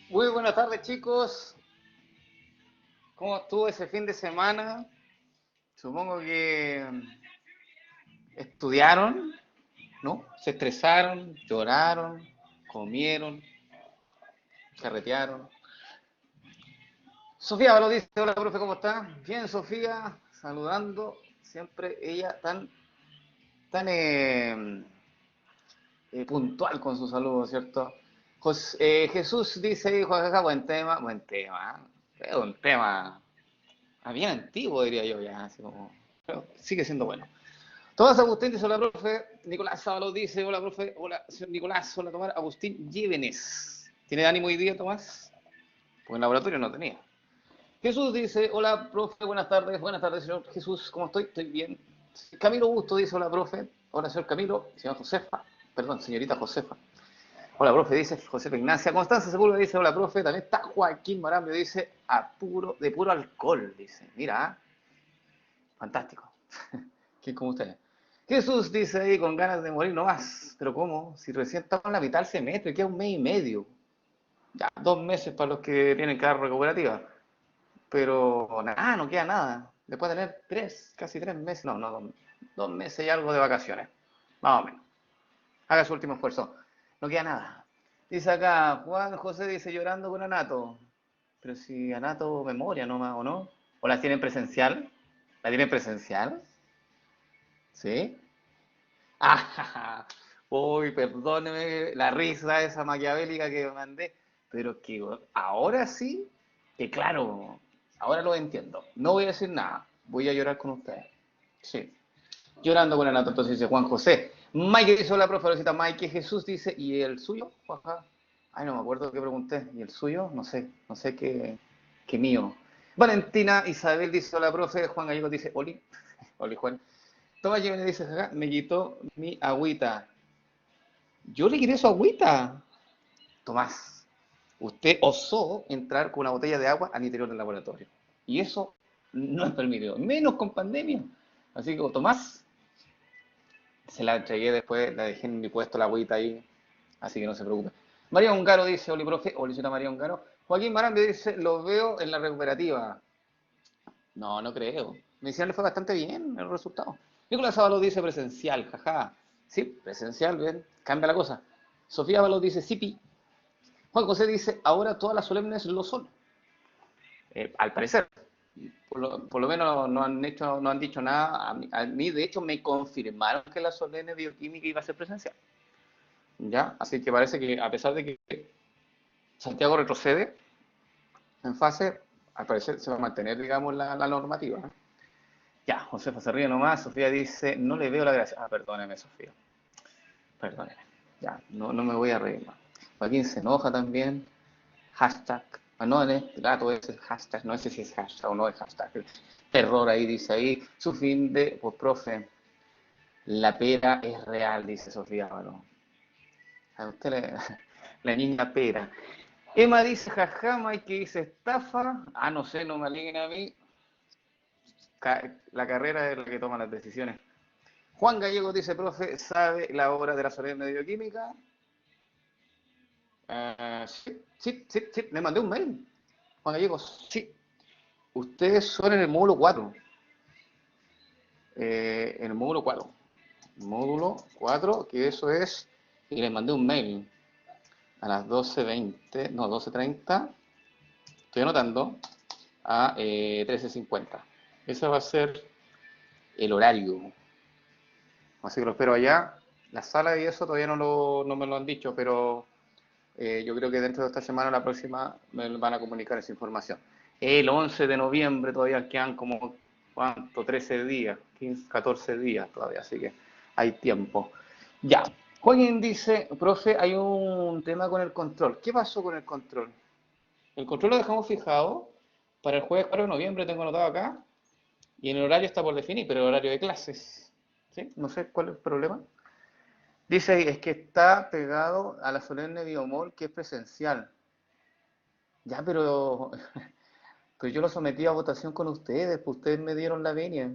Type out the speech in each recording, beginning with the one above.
Muy buenas tardes, chicos. ¿Cómo estuvo ese fin de semana? Supongo que estudiaron, ¿no? Se estresaron, lloraron, comieron, carretearon. Sofía lo dice, hola, profe, ¿cómo está? Bien, Sofía, saludando. Siempre ella tan puntual con su saludo, ¿cierto? Jesús dice, jajaja, buen tema, es un tema bien antiguo, diría yo, ya, así como, pero sigue siendo bueno. Tomás Agustín dice, hola, profe. Nicolás Sábalo dice, hola, profe. Hola, señor Nicolás. Hola, Tomás. Agustín Llévenes. ¿Tiene ánimo hoy día, Tomás? Porque en laboratorio no tenía. Jesús dice, hola, profe. Buenas tardes. Buenas tardes, señor Jesús. ¿Cómo estoy? Estoy bien. Camilo Busto dice, hola, profe. Hola, señor Camilo. Señor Josefa. Perdón, señorita Josefa. Hola, profe, dice Josefa Ignacia. Constanza Sepúlveda dice, hola, profe. También está Joaquín Marambio, dice, de puro alcohol, dice. Mira, fantástico. ¿Quién como usted? Jesús dice ahí con ganas de morir nomás. ¿Pero cómo? Si recién estamos en la mitad del semestre, queda un mes y medio. Ya, 2 meses para los que tienen carro recuperativa. Pero nada, no queda nada. Después de tener casi 3 meses, no, 2 meses y algo de vacaciones. Más o menos. Haga su último esfuerzo. No queda nada. Dice acá, Juan José dice llorando con Anato. Pero si Anato memoria nomás, ¿o no? ¿O la tienen presencial? ¿La tienen presencial? ¿Sí? Ah, uy, perdóneme la risa esa maquiavélica que mandé, pero que ahora sí, que claro, ahora lo entiendo. No voy a decir nada, voy a llorar con ustedes. Sí, llorando con el nato, entonces dice Juan José. Mike dice, hola, profesorcita Mike, Jesús dice, ¿y el suyo? Ajá. Ay, no me acuerdo qué pregunté. ¿Y el suyo? No sé qué mío. Valentina Isabel dice, hola, profe. Juan Gallego dice, Oli, Oli Juan. Tomás Jiménez dice, acá, me quitó mi agüita. Yo le quité su agüita. Tomás, usted osó entrar con una botella de agua al interior del laboratorio. Y eso no es permitido, menos con pandemia. Así que, Tomás, se la entregué después, la dejé en mi puesto la agüita ahí. Así que no se preocupe. María Ungaro dice, Oli, profe, Oli, señora María Ungaro. Joaquín Marambio dice, lo veo en la recuperativa. No, no creo. Me decían le fue bastante bien el resultado. Nicolás Sábalo dice presencial, jaja. Sí, presencial, ven, cambia la cosa. Sofía Ábalos dice sí. Juan José dice, ahora todas las solemnes lo son. Al parecer. Por lo menos no han dicho nada. A mí, de hecho, me confirmaron que la solemne bioquímica iba a ser presencial. ¿Ya? Así que parece que a pesar de que Santiago retrocede en fase, al parecer se va a mantener, digamos, la normativa. Ya, Josefa se ríe nomás. Sofía dice, no le veo la gracia. Ah, perdóneme, Sofía. Perdóneme. Ya, no me voy a reír más. Joaquín se enoja también. Hashtag. Ah, no, en este gato es el hashtag. No sé si es hashtag o no es hashtag. Terror ahí, dice ahí. Su fin de, pues, profe, la pera es real, dice Sofía. Bueno, a usted la niña pera. Emma dice, jaja, Mike que dice estafa. Ah, no sé, no me aleguen a mí. La carrera es la que toma las decisiones. Juan Gallego dice, profe, ¿sabe la obra de la solemne bioquímica? Sí, le mandé un mail. Juan Gallego, sí. Ustedes son en el módulo 4. En el módulo 4. Módulo 4, que eso es. Y les mandé un mail a las 12:20, no, 12:30. Estoy anotando. A 13:50. Ese va a ser el horario. Así que lo espero allá. La sala y eso todavía no me lo han dicho, pero yo creo que dentro de esta semana, la próxima, me van a comunicar esa información. El 11 de noviembre todavía quedan como, ¿cuánto? 13 días, 15, 14 días todavía, así que hay tiempo. Ya. Joaquín dice, profe, hay un tema con el control. ¿Qué pasó con el control? El control lo dejamos fijado para el jueves 4 de noviembre, tengo anotado acá, y en el horario está por definir, pero el horario de clases. ¿Sí? No sé cuál es el problema. Dice ahí, es que está pegado a la solemne biomol que es presencial. Ya, pero yo lo sometí a votación con ustedes, pues ustedes me dieron la venia.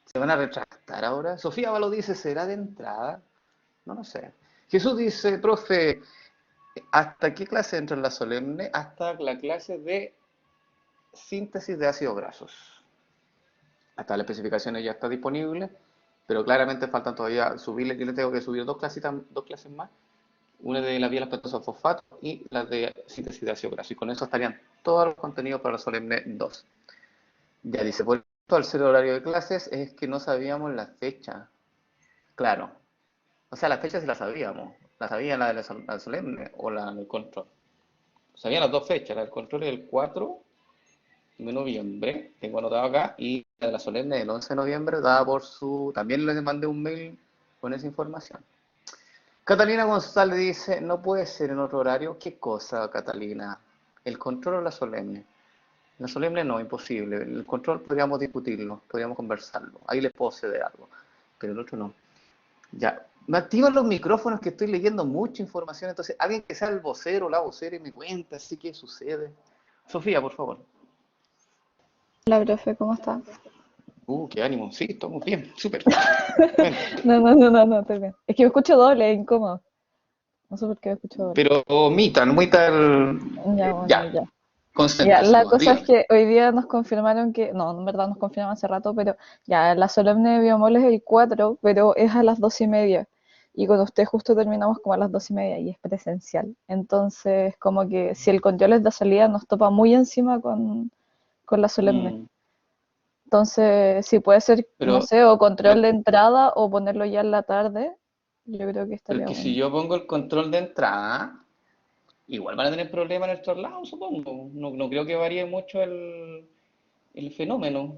¿Se van a retractar ahora? Sofía Valo dice, ¿será de entrada? No lo sé. Jesús dice, profe, ¿Hasta qué clase entra en la solemne? Hasta la clase de síntesis de ácidos grasos. Hasta las especificaciones ya está disponible, pero claramente faltan todavía subirle, yo le tengo que subir dos clases más, una de la vía lactosa fosfato y la de síntesis de ácido graso. Y con eso estarían todos los contenidos para la solemne 2. Ya dice, por esto al ser horario de clases es que no sabíamos la fecha. Claro, o sea, las fechas sí las sabíamos. La sabía la de la solemne o la del control. Sabían las dos fechas, la del control es el 4 de noviembre, tengo anotado acá, y la de la solemne del 11 de noviembre, dada por su... También les mandé un mail con esa información. Catalina González dice, no puede ser en otro horario. ¿Qué cosa, Catalina? ¿El control o la solemne? La solemne no, imposible. El control podríamos discutirlo, podríamos conversarlo. Ahí les puedo ceder algo, pero el otro no. Ya, me activan los micrófonos que estoy leyendo mucha información, entonces alguien que sea el vocero o la vocera y me cuenta así qué sucede. Sofía, por favor. Hola, profe, ¿cómo está? Qué ánimo. Sí, estamos bien, súper. Cuenta. No, estoy bien. Es que me escucho doble, es incómodo. No sé por qué me escucho doble. Pero omita el... Ya, bueno, ya, ya. Ya, concéntrese la nomás, cosa es dígame. que hoy día nos confirmaron que, no, en verdad nos confirmaron hace rato, pero ya, la solemne de biomol es el 4, pero es a las 2:30. Y con usted justo terminamos como a las 2:30 y es presencial. Entonces, como que si el control es de salida, nos topa muy encima con la solemne. Mm, Entonces, si puede ser, no pero, sé, o control pero, de entrada o ponerlo ya en la tarde, yo creo que pero es estaría que si bueno. yo pongo el control de entrada, igual van a tener problemas en el traslado, supongo. No, no creo que varíe mucho el fenómeno.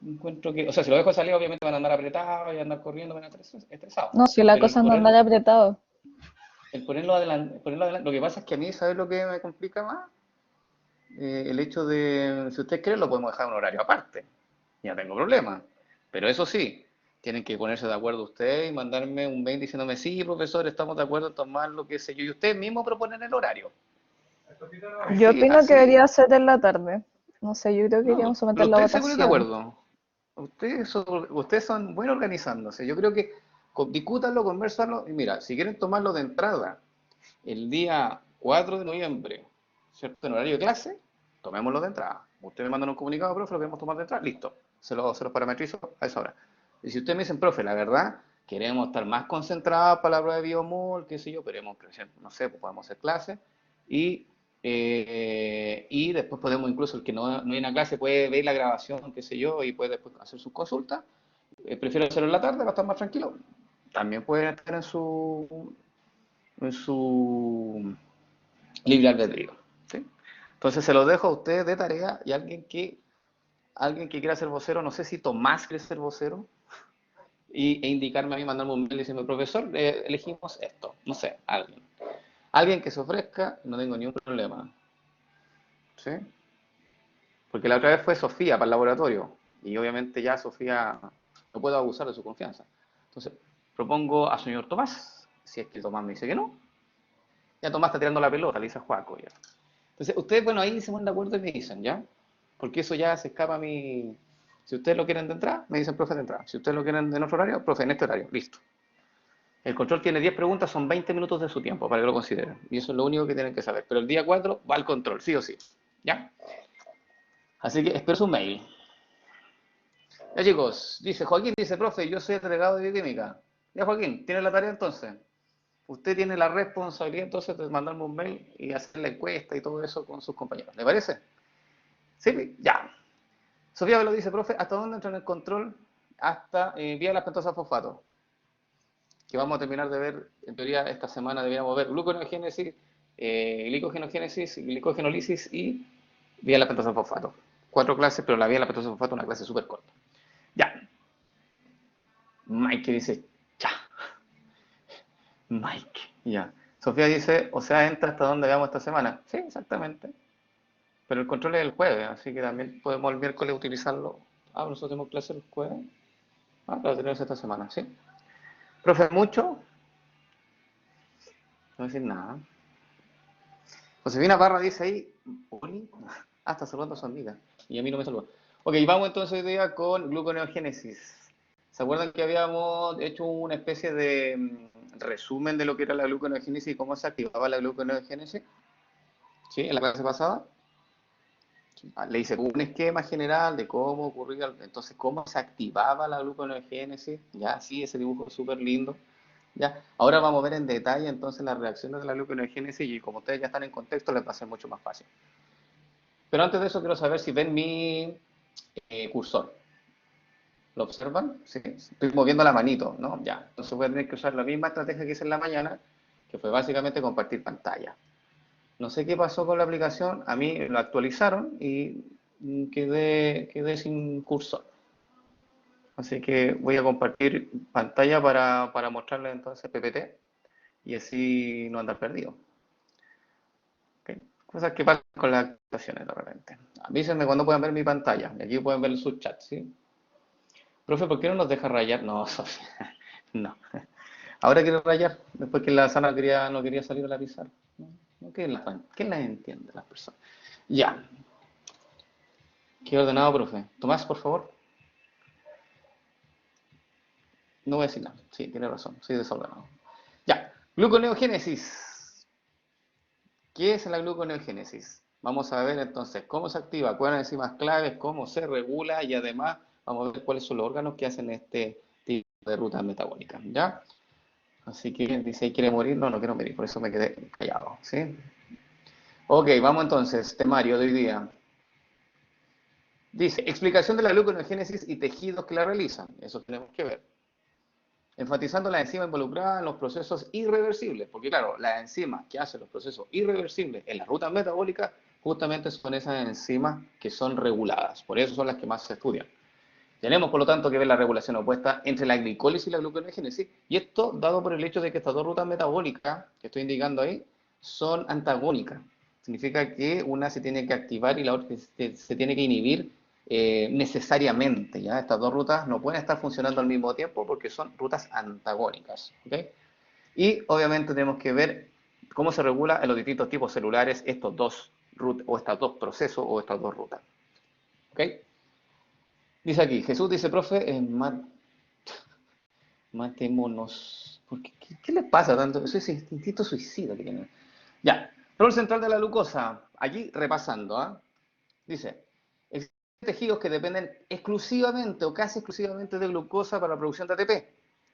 Encuentro que, o sea, si lo dejo salir, obviamente van a andar apretados y andar corriendo, van a estar estresados. No, si la Pero cosa es no andar apretado. el ponerlo adelante, lo que pasa es que a mí, ¿sabes lo que me complica más? El hecho de, si ustedes quieren, lo podemos dejar en un horario aparte. Ya tengo problema. Pero eso sí, tienen que ponerse de acuerdo ustedes y mandarme un mail diciéndome, sí, profesor, estamos de acuerdo en tomar lo que sé yo. Y ustedes mismos proponen el horario. Yo Así, opino que así. debería ser en la tarde. No sé, yo creo que No, iríamos a pero someterlo a ustedes se ponen de votación. acuerdo. Ustedes son buenos organizándose. Yo creo que discútanlo, conversanlo. Y mira, si quieren tomarlo de entrada el día 4 de noviembre, ¿cierto? En horario de clase, tomémoslo de entrada. Ustedes me mandan un comunicado, profe, lo queremos tomar de entrada, listo. Se los parametrizo a esa hora. Y si ustedes me dicen, profe, la verdad, queremos estar más concentrados para la prueba de biomol, qué sé yo, queremos, no sé, pues podemos hacer clase. Y, y después podemos, incluso el que no viene a clase puede ver la grabación, qué sé yo, y puede después hacer sus consultas. Prefiero hacerlo en la tarde para estar más tranquilo. También pueden estar en su libre albedrío. ¿Sí? Entonces se lo dejo a ustedes de tarea y alguien que quiera ser vocero, no sé si Tomás quiere ser vocero, e indicarme a mí, mandarme un mail diciendo, profesor, elegimos esto, no sé, alguien. Alguien que se ofrezca, no tengo ningún problema. ¿Sí? Porque la otra vez fue Sofía para el laboratorio y obviamente ya Sofía no puedo abusar de su confianza. Entonces, propongo a señor Tomás, si es que Tomás me dice que no, ya Tomás está tirando la pelota, le dice a Juaco ya. Entonces, ustedes, bueno, ahí se ponen de acuerdo y me dicen, ¿ya? Porque eso ya se escapa a mi... Si ustedes lo quieren de entrada, me dicen profe de entrada. Si ustedes lo quieren en otro horario, profe en este horario. Listo. El control tiene 10 preguntas, son 20 minutos de su tiempo para que lo consideren. Y eso es lo único que tienen que saber. Pero el día 4 va al control, sí o sí. ¿Ya? Así que espero su mail. Ya chicos, dice Joaquín, dice profe, yo soy el delegado de bioquímica. Ya Joaquín, ¿tiene la tarea entonces? Usted tiene la responsabilidad entonces de mandarme un mail y hacer la encuesta y todo eso con sus compañeros. ¿Le parece? Sí, ya. Sofía me lo dice, profe, ¿hasta dónde entra en el control? Hasta vía las pentosas fosfato, que vamos a terminar de ver, en teoría esta semana deberíamos ver gluconeogénesis, glicogenolisis y vía las pentosas fosfato. 4 clases, pero la vía las pentosas fosfato es una clase súper corta. Ya. Mike dice, ya. Mike, ya. Sofía dice, o sea, entra hasta donde veamos esta semana. Sí, exactamente. Pero el control es el jueves, así que también podemos el miércoles utilizarlo. Ah, nosotros tenemos clase el jueves. Ah, para tenerse esta semana, sí. Profe, mucho. No voy a decir nada. Josefina Parra dice ahí, Oli, hasta saludando a su amiga. Y a mí no me saluda. Ok, vamos entonces hoy día con gluconeogénesis. ¿Se acuerdan que habíamos hecho una especie resumen de lo que era la gluconeogénesis y cómo se activaba la gluconeogénesis? ¿Sí? En la clase pasada. Le hice un esquema general de cómo ocurría, entonces cómo se activaba la gluconeogénesis, ya, sí, ese dibujo es súper lindo, ya. Ahora vamos a ver en detalle entonces las reacciones de la gluconeogénesis y como ustedes ya están en contexto les va a ser mucho más fácil. Pero antes de eso quiero saber si ven mi cursor. ¿Lo observan? Sí, estoy moviendo la manito, ¿no? Ya, entonces voy a tener que usar la misma estrategia que hice en la mañana, que fue básicamente compartir pantalla. No sé qué pasó con la aplicación, a mí lo actualizaron y quedé sin cursor. Así que voy a compartir pantalla para mostrarles entonces PPT y así no andar perdido. ¿Okay? Cosas que pasan con las actualizaciones de repente. Avísenme cuando puedan ver mi pantalla. Y aquí pueden ver sus chats, ¿sí? Profe, ¿por qué no nos deja rayar? No, Sofía, no. Ahora quiero rayar, después que la sala no quería salir a la pizarra. ¿No? ¿Quién las entiende las personas? Ya. Qué ordenado, profe. Tomás, por favor. No voy a decir nada. Sí, tiene razón. Soy desordenado. Ya. Gluconeogénesis. ¿Qué es la gluconeogénesis? Vamos a ver entonces cómo se activa, cuáles son las enzimas claves, cómo se regula y además vamos a ver cuáles son los órganos que hacen este tipo de rutas metabólicas. ¿Ya? Así que dice, ¿quiere morir? No, no quiero morir, por eso me quedé callado. ¿Sí? Ok, vamos entonces. Temario de hoy día. Dice, explicación de la gluconeogénesis y tejidos que la realizan. Eso tenemos que ver. Enfatizando las enzimas involucradas en los procesos irreversibles, porque claro, las enzimas que hacen los procesos irreversibles en las rutas metabólicas, justamente son esas enzimas que son reguladas, por eso son las que más se estudian. Tenemos, por lo tanto, que ver la regulación opuesta entre la glicólisis y la gluconeogénesis, y esto dado por el hecho de que estas dos rutas metabólicas, que estoy indicando ahí, son antagónicas. Significa que una se tiene que activar y la otra se tiene que inhibir necesariamente, ¿ya? Estas dos rutas no pueden estar funcionando al mismo tiempo porque son rutas antagónicas, ¿ok? Y obviamente tenemos que ver cómo se regula en los distintos tipos celulares estos dos rutas, o estos dos procesos, o estas dos rutas, ¿ok? Dice aquí, Jesús dice, profe, matémonos. ¿Qué les pasa tanto? Eso es instinto suicida que tienen. Ya, rol central de la glucosa. Allí repasando, ¿ah? Dice, existen tejidos que dependen exclusivamente o casi exclusivamente de glucosa para la producción de ATP.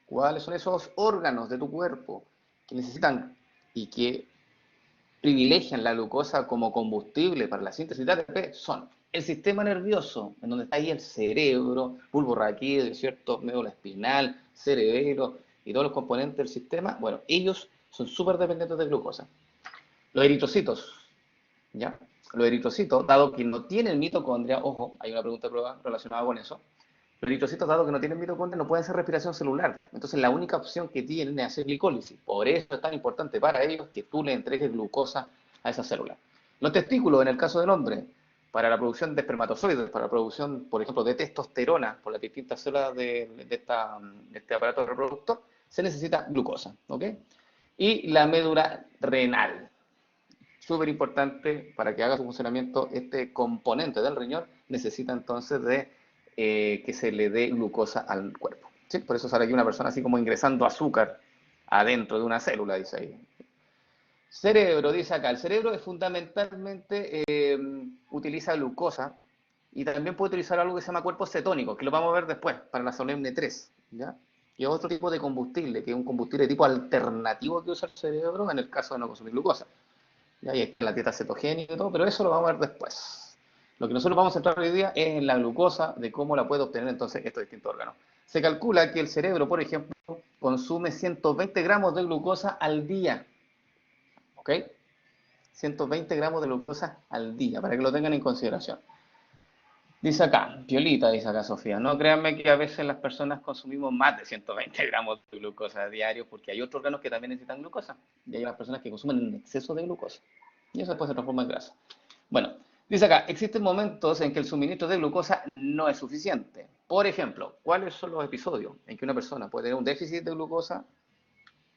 ¿Cuáles son esos órganos de tu cuerpo que necesitan y que privilegian la glucosa como combustible para la síntesis de ATP? Son el sistema nervioso, en donde está ahí el cerebro, bulbo raquídeo, ¿cierto? Médula espinal, cerebelo y todos los componentes del sistema. Bueno, ellos son súper dependientes de glucosa. Los eritrocitos, ¿ya? Los eritrocitos, dado que no tienen mitocondria, ojo, hay una pregunta de prueba relacionada con eso, los eritrocitos, dado que no tienen mitocondria, no pueden hacer respiración celular. Entonces, la única opción que tienen es hacer glicólisis. Por eso es tan importante para ellos que tú le entregues glucosa a esa célula. Los testículos, en el caso del hombre, para la producción de espermatozoides, para la producción, por ejemplo, de testosterona por las distintas células de este aparato reproductor, se necesita glucosa, ¿ok? Y la médula renal, súper importante para que haga su funcionamiento este componente del riñón, necesita entonces de que se le dé glucosa al cuerpo. ¿Sí? Por eso sale aquí una persona así como ingresando azúcar adentro de una célula, dice ahí. Cerebro, dice acá, el cerebro es fundamentalmente utiliza glucosa y también puede utilizar algo que se llama cuerpo cetónico, que lo vamos a ver después, para la solemne 3, ¿ya? Y otro tipo de combustible, que es un combustible tipo alternativo que usa el cerebro en el caso de no consumir glucosa. Y ahí está la dieta cetogénica y todo, pero eso lo vamos a ver después. Lo que nosotros vamos a centrar hoy día es en la glucosa, de cómo la puede obtener entonces estos distintos órganos. Se calcula que el cerebro, por ejemplo, consume 120 gramos de glucosa al día. ¿Ok? 120 gramos de glucosa al día, para que lo tengan en consideración. Dice acá, Violita, dice acá Sofía, no créanme que a veces las personas consumimos más de 120 gramos de glucosa a diario, porque hay otros órganos que también necesitan glucosa, y hay unas personas que consumen en exceso de glucosa, y eso después se transforma en grasa. Bueno, dice acá, existen momentos en que el suministro de glucosa no es suficiente. Por ejemplo, ¿cuáles son los episodios en que una persona puede tener un déficit de glucosa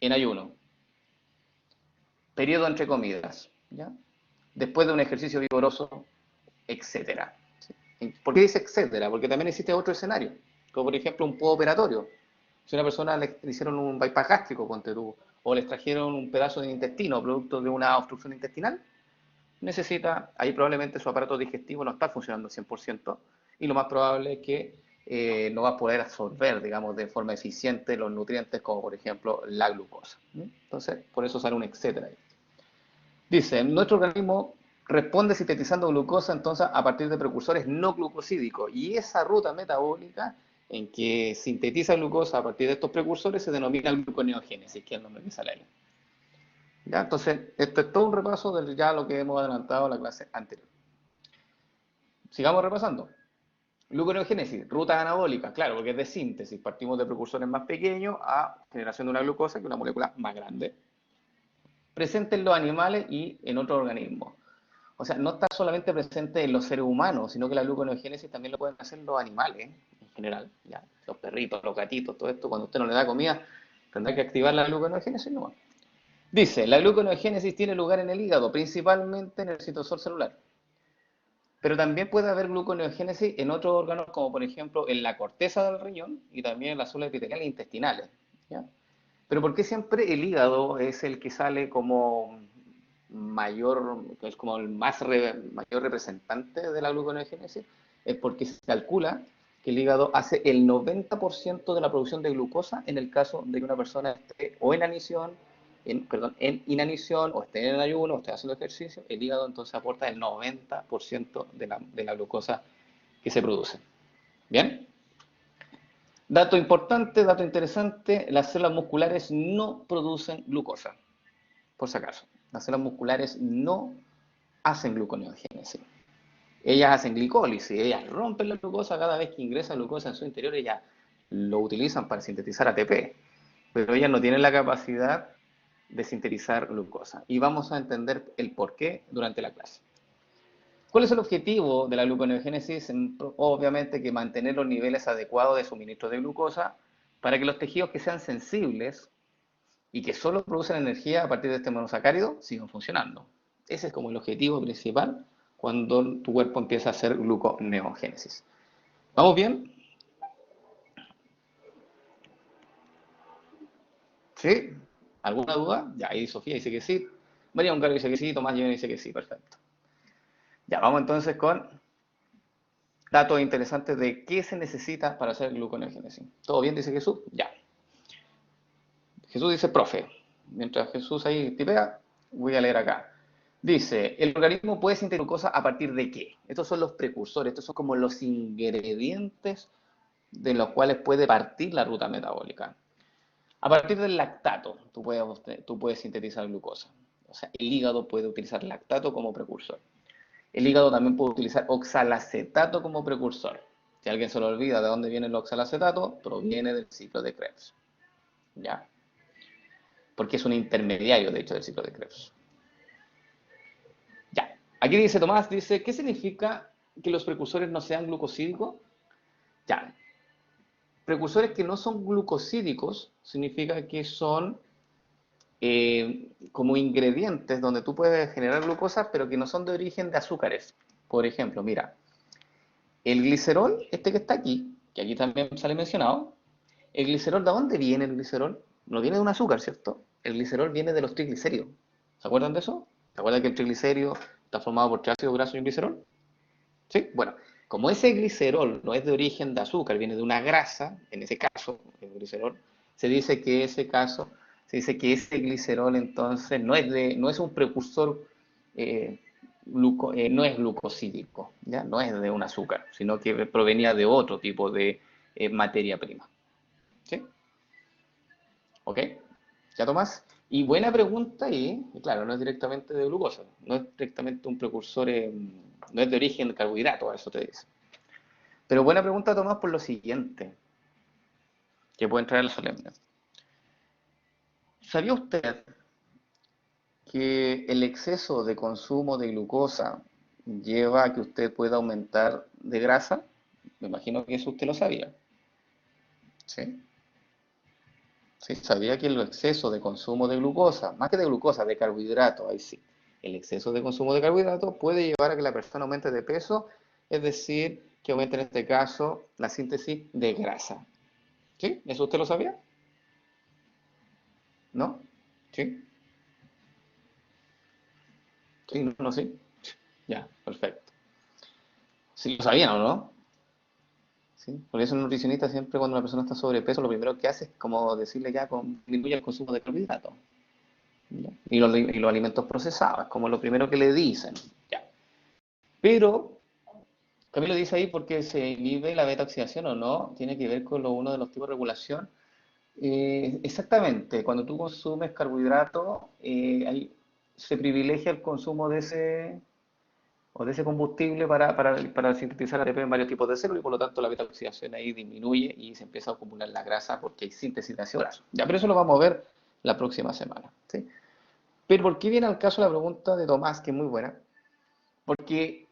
en ayuno? Periodo entre comidas, ¿ya? Después de un ejercicio vigoroso, etcétera. ¿Sí? ¿Por qué dice etcétera? Porque también existe otro escenario, como por ejemplo un postoperatorio. Si a una persona le hicieron un bypass gástrico, ponte tú, o le extrajeron un pedazo de intestino producto de una obstrucción intestinal, necesita, ahí probablemente su aparato digestivo no está funcionando al 100% y lo más probable es que no va a poder absorber, digamos, de forma eficiente los nutrientes como por ejemplo la glucosa. Entonces, por eso sale un etcétera ahí. Dice, nuestro organismo responde sintetizando glucosa entonces a partir de precursores no glucosídicos y esa ruta metabólica en que sintetiza glucosa a partir de estos precursores se denomina gluconeogénesis, que es el nombre que sale ahí. ¿Ya? Entonces, esto es todo un repaso de ya lo que hemos adelantado en la clase anterior. Sigamos repasando. Gluconeogénesis, rutas anabólicas, claro, porque es de síntesis. Partimos de precursores más pequeños a generación de una glucosa, que es una molécula más grande. Presente en los animales y en otros organismos. O sea, no está solamente presente en los seres humanos, sino que la gluconeogénesis también lo pueden hacer los animales, en general. ¿Ya? Los perritos, los gatitos, todo esto, cuando usted no le da comida, tendrá que activar la gluconeogénesis, ¿no? Dice, la gluconeogénesis tiene lugar en el hígado, principalmente en el citosol celular. Pero también puede haber gluconeogénesis en otros órganos, como por ejemplo en la corteza del riñón y también en las células epiteliales intestinales. ¿Ya? Pero ¿por qué siempre el hígado es el que sale como mayor, es como el mayor representante de la gluconeogénesis? Es porque se calcula que el hígado hace el 90% de la producción de glucosa en el caso de que una persona esté o en inanición, en inanición, o esté en ayuno, o esté haciendo ejercicio. El hígado entonces aporta el 90% de la glucosa que se produce. ¿Bien? Dato importante, dato interesante, las células musculares no producen glucosa, por si acaso. Las células musculares no hacen gluconeogénesis. Ellas hacen glicólisis, ellas rompen la glucosa cada vez que ingresa glucosa en su interior, ellas lo utilizan para sintetizar ATP, pero ellas no tienen la capacidad de sintetizar glucosa. Y vamos a entender el porqué durante la clase. ¿Cuál es el objetivo de la gluconeogénesis? Obviamente que mantener los niveles adecuados de suministro de glucosa para que los tejidos que sean sensibles y que solo producen energía a partir de este monosacárido sigan funcionando. Ese es como el objetivo principal cuando tu cuerpo empieza a hacer gluconeogénesis. ¿Vamos bien? ¿Sí? ¿Alguna duda? Ya, ahí Sofía dice que sí. María Ungar dice que sí. Tomás Jiménez dice que sí. Perfecto. Ya, vamos entonces con datos interesantes de qué se necesita para hacer gluconeogénesis. ¿Todo bien? Dice Jesús. Ya. Jesús dice profe. Mientras Jesús ahí tipea, voy a leer acá. Dice, el organismo puede sintetizar glucosa a partir de qué? Estos son los precursores, estos son como los ingredientes de los cuales puede partir la ruta metabólica. A partir del lactato, tú puedes sintetizar glucosa. O sea, el hígado puede utilizar lactato como precursor. El hígado también puede utilizar oxalacetato como precursor. Si a alguien se le olvida de dónde viene el oxalacetato, proviene del ciclo de Krebs. ¿Ya? Porque es un intermediario, de hecho, del ciclo de Krebs. Ya. Aquí dice Tomás, dice, ¿qué significa que los precursores no sean glucosídicos? Ya. Precursores que no son glucosídicos significa que son como ingredientes donde tú puedes generar glucosa, pero que no son de origen de azúcares. Por ejemplo, mira, el glicerol, este que está aquí, que aquí también sale mencionado, el glicerol, ¿de dónde viene el glicerol? No viene de un azúcar, ¿cierto? El glicerol viene de los triglicéridos. ¿Se acuerdan de eso? ¿Se acuerdan que el triglicérido está formado por triácido graso y un glicerol? ¿Sí? Bueno, como ese glicerol no es de origen de azúcar, viene de una grasa, en ese caso, el glicerol, se dice que ese glicerol entonces no es un precursor, no es glucosídico, ¿ya? No es de un azúcar, sino que provenía de otro tipo de materia prima. ¿Sí? ¿Ok? ¿Ya Tomás? Y buena pregunta y claro, no es directamente de glucosa, no es directamente un precursor, no es de origen de carbohidrato, a eso te dice. Pero buena pregunta Tomás por lo siguiente, que puede entrar en la solemne. ¿Sabía usted que el exceso de consumo de glucosa lleva a que usted pueda aumentar de grasa? Me imagino que eso usted lo sabía. ¿Sí? Sí, sabía que el exceso de consumo de glucosa, más que de glucosa, de carbohidratos, ahí sí, el exceso de consumo de carbohidratos puede llevar a que la persona aumente de peso, es decir, que aumente en este caso la síntesis de grasa. ¿Sí? ¿Eso usted lo sabía? ¿No? ¿Sí? ¿Sí? ¿No? ¿No? ¿Sí? Ya, perfecto. ¿Sí lo sabían o no? ¿Sí? Por eso el nutricionista siempre cuando una persona está sobrepeso, lo primero que hace es como decirle ya disminuye el consumo de carbohidratos. ¿Ya? Y los alimentos procesados, es como lo primero que le dicen. Ya. Pero, Camilo dice ahí porque se inhibe la beta oxidación o no, tiene que ver con uno de los tipos de regulación. Exactamente, cuando tú consumes carbohidratos, se privilegia el consumo de ese combustible para sintetizar ATP en varios tipos de células y por lo tanto la beta oxidación ahí disminuye y se empieza a acumular la grasa porque hay síntesis de ácido graso. Ya, pero eso lo vamos a ver la próxima semana. ¿Sí? Pero ¿por qué viene al caso la pregunta de Tomás, que es muy buena? Porque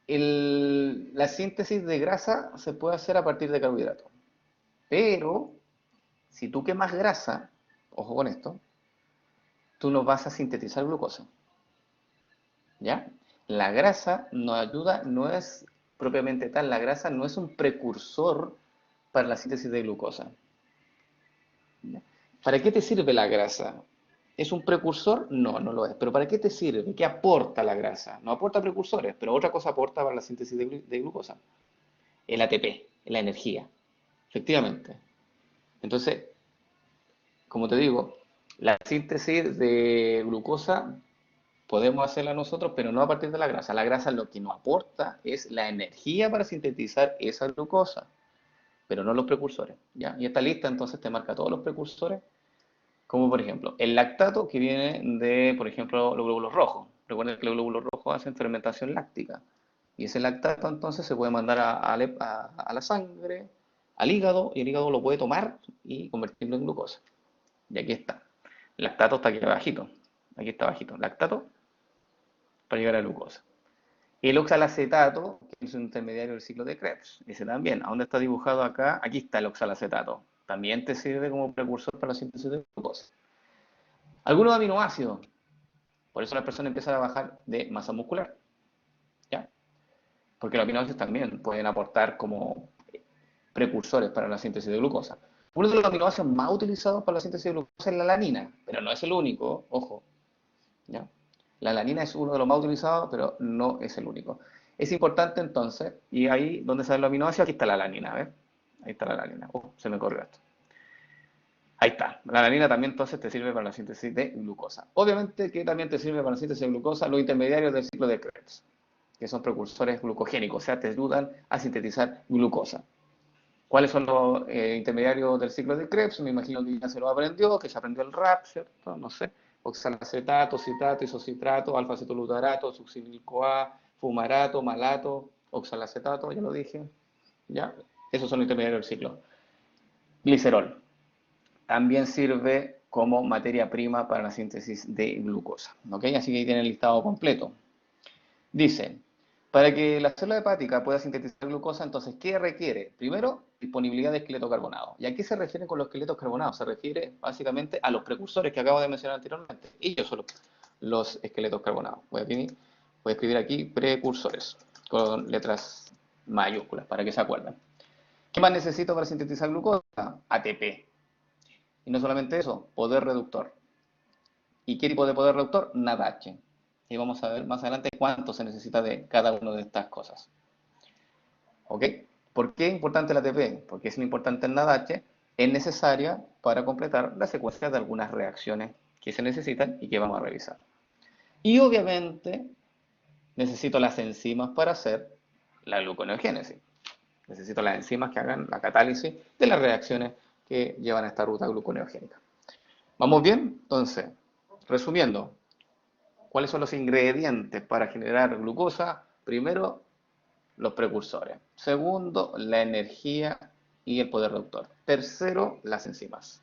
la síntesis de grasa se puede hacer a partir de carbohidratos. Pero si tú quemas grasa, ojo con esto, tú no vas a sintetizar glucosa. ¿Ya? La grasa nos ayuda, no es propiamente tal, la grasa no es un precursor para la síntesis de glucosa. ¿Ya? ¿Para qué te sirve la grasa? ¿Es un precursor? No, no lo es. ¿Pero para qué te sirve? ¿Qué aporta la grasa? No aporta precursores, pero otra cosa aporta para la síntesis de glucosa. El ATP, la energía. Efectivamente. Entonces, como te digo, la síntesis de glucosa podemos hacerla nosotros, pero no a partir de la grasa. La grasa lo que nos aporta es la energía para sintetizar esa glucosa, pero no los precursores. ¿Ya? Y esta lista entonces te marca todos los precursores, como por ejemplo el lactato que viene de, por ejemplo, los glóbulos rojos. Recuerden que los glóbulos rojos hacen fermentación láctica. Y ese lactato entonces se puede mandar a la sangre, al hígado, y el hígado lo puede tomar y convertirlo en glucosa. Y aquí está. El lactato está aquí abajito. Aquí está abajito. Lactato para llegar a glucosa. El oxalacetato, que es un intermediario del ciclo de Krebs, ese también. ¿A dónde está dibujado acá? Aquí está el oxalacetato. También te sirve como precursor para la síntesis de glucosa. Algunos aminoácidos. Por eso las personas empiezan a bajar de masa muscular. ¿Ya? Porque los aminoácidos también pueden aportar como precursores para la síntesis de glucosa. Uno de los aminoácidos más utilizados para la síntesis de glucosa es la alanina, pero no es el único, ojo. ¿Ya? La alanina es uno de los más utilizados, pero no es el único. Es importante entonces, y ahí donde salen los aminoácidos, aquí está la alanina, ¿ves? Ahí está la alanina. Se me corrió esto. Ahí está. La alanina también entonces te sirve para la síntesis de glucosa. Obviamente que también te sirve para la síntesis de glucosa los intermediarios del ciclo de Krebs, que son precursores glucogénicos, o sea, te ayudan a sintetizar glucosa. ¿Cuáles son los intermediarios del ciclo de Krebs? Me imagino que ya se lo aprendió, que se aprendió el RAP, ¿cierto? No sé. Oxalacetato, citrato, isocitrato, alfa-cetolutarato, succinil-CoA, fumarato, malato, oxalacetato, ya lo dije. ¿Ya? Esos son los intermediarios del ciclo. Glicerol. También sirve como materia prima para la síntesis de glucosa. ¿Ok? Así que ahí tienen el listado completo. Dice, para que la célula hepática pueda sintetizar glucosa, entonces, ¿qué requiere? Primero, disponibilidad de esqueleto carbonado. ¿Y a qué se refiere con los esqueletos carbonados? Se refiere básicamente a los precursores que acabo de mencionar anteriormente. Ellos son los esqueletos carbonados. Voy a escribir aquí precursores, con letras mayúsculas, para que se acuerden. ¿Qué más necesito para sintetizar glucosa? ATP. Y no solamente eso, poder reductor. ¿Y qué tipo de poder reductor? NADH. Y vamos a ver más adelante cuánto se necesita de cada una de estas cosas. ¿Ok? ¿Por qué es importante la ATP? Porque es importante el NADH, es necesaria para completar la secuencia de algunas reacciones que se necesitan y que vamos a revisar. Y obviamente necesito las enzimas para hacer la gluconeogénesis. Necesito las enzimas que hagan la catálisis de las reacciones que llevan a esta ruta gluconeogénica. ¿Vamos bien? Entonces, resumiendo, ¿cuáles son los ingredientes para generar glucosa? Primero, los precursores. Segundo, la energía y el poder reductor. Tercero, las enzimas.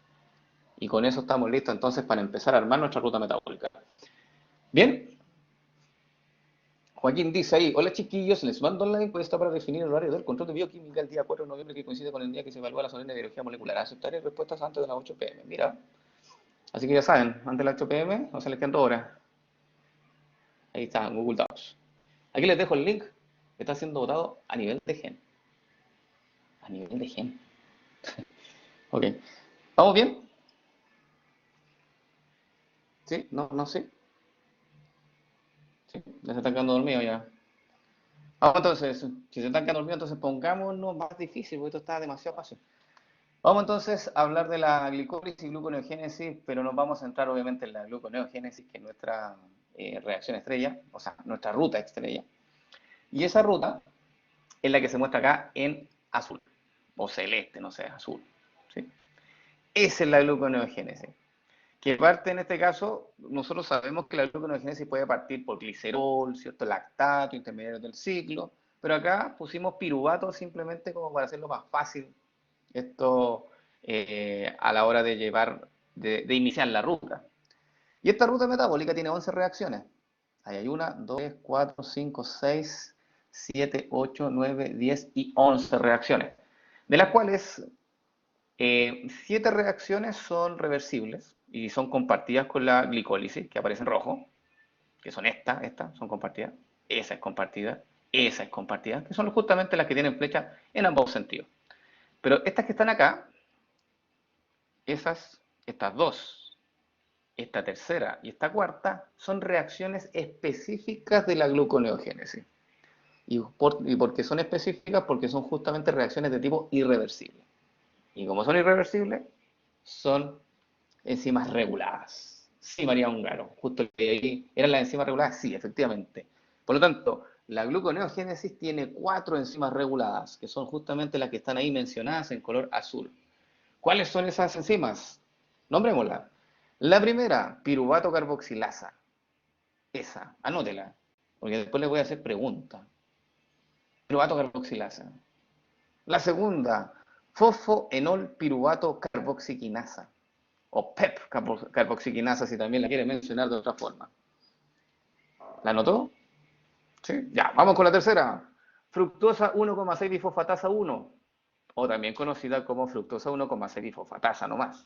Y con eso estamos listos entonces para empezar a armar nuestra ruta metabólica. Bien, Joaquín dice ahí, hola chiquillos, les mando la encuesta para definir el horario del control de bioquímica el día 4 de noviembre que coincide con el día que se evalúa la solemne biología molecular. Aceptaré respuestas antes de las 8 pm. Mira, así que ya saben, antes de las 8 pm, no se les quedan 2 horas. Ahí está, en Google Docs. Aquí les dejo el link, que está siendo votado a nivel de gen. A nivel de gen. Ok. ¿Vamos bien? ¿Sí? ¿No? ¿No? ¿Sí? ¿Sí? ¿Ya se están quedando dormidos ya? Vamos entonces, si se están quedando dormidos, entonces pongámonos más difícil, porque esto está demasiado fácil. Vamos entonces a hablar de la glicólisis y gluconeogénesis, pero nos vamos a centrar obviamente en la gluconeogénesis, que es nuestra reacción estrella, o sea, nuestra ruta estrella. Y esa ruta es la que se muestra acá en azul, o celeste, no sé, azul. ¿Sí? Esa es la gluconeogénesis. Que parte en este caso, nosotros sabemos que la gluconeogénesis puede partir por glicerol, cierto lactato, intermediarios del ciclo, pero acá pusimos piruvato simplemente como para hacerlo más fácil esto a la hora de llevar, de iniciar la ruta. Y esta ruta metabólica tiene 11 reacciones. Ahí hay 1, 2, 3, 4, 5, 6, 7, 8, 9, 10 y 11 reacciones, de las cuales 7 reacciones son reversibles y son compartidas con la glicólisis, que aparece en rojo, que son estas son compartidas, esa es compartida, esa es compartida, que son justamente las que tienen flecha en ambos sentidos. Pero estas que están acá, estas dos, esta tercera y esta cuarta, son reacciones específicas de la gluconeogénesis. ¿Y por qué son específicas? Porque son justamente reacciones de tipo irreversible. Y como son irreversibles, son enzimas reguladas. Sí, María Ungaro, justo que ahí eran las enzimas reguladas, sí, efectivamente. Por lo tanto, la gluconeogénesis tiene 4 enzimas reguladas, que son justamente las que están ahí mencionadas en color azul. ¿Cuáles son esas enzimas? Nombrémosla. La primera, piruvato carboxilasa. Esa, anótela, porque después le voy a hacer preguntas. Piruvato carboxilasa. La segunda, fosfoenol piruvato carboxiquinasa. O PEP carboxiquinasa, si también la quiere mencionar de otra forma. ¿La anotó? Sí. Ya, vamos con la tercera. Fructosa 1,6 bifosfatasa 1, o también conocida como fructosa 1,6 bifosfatasa nomás.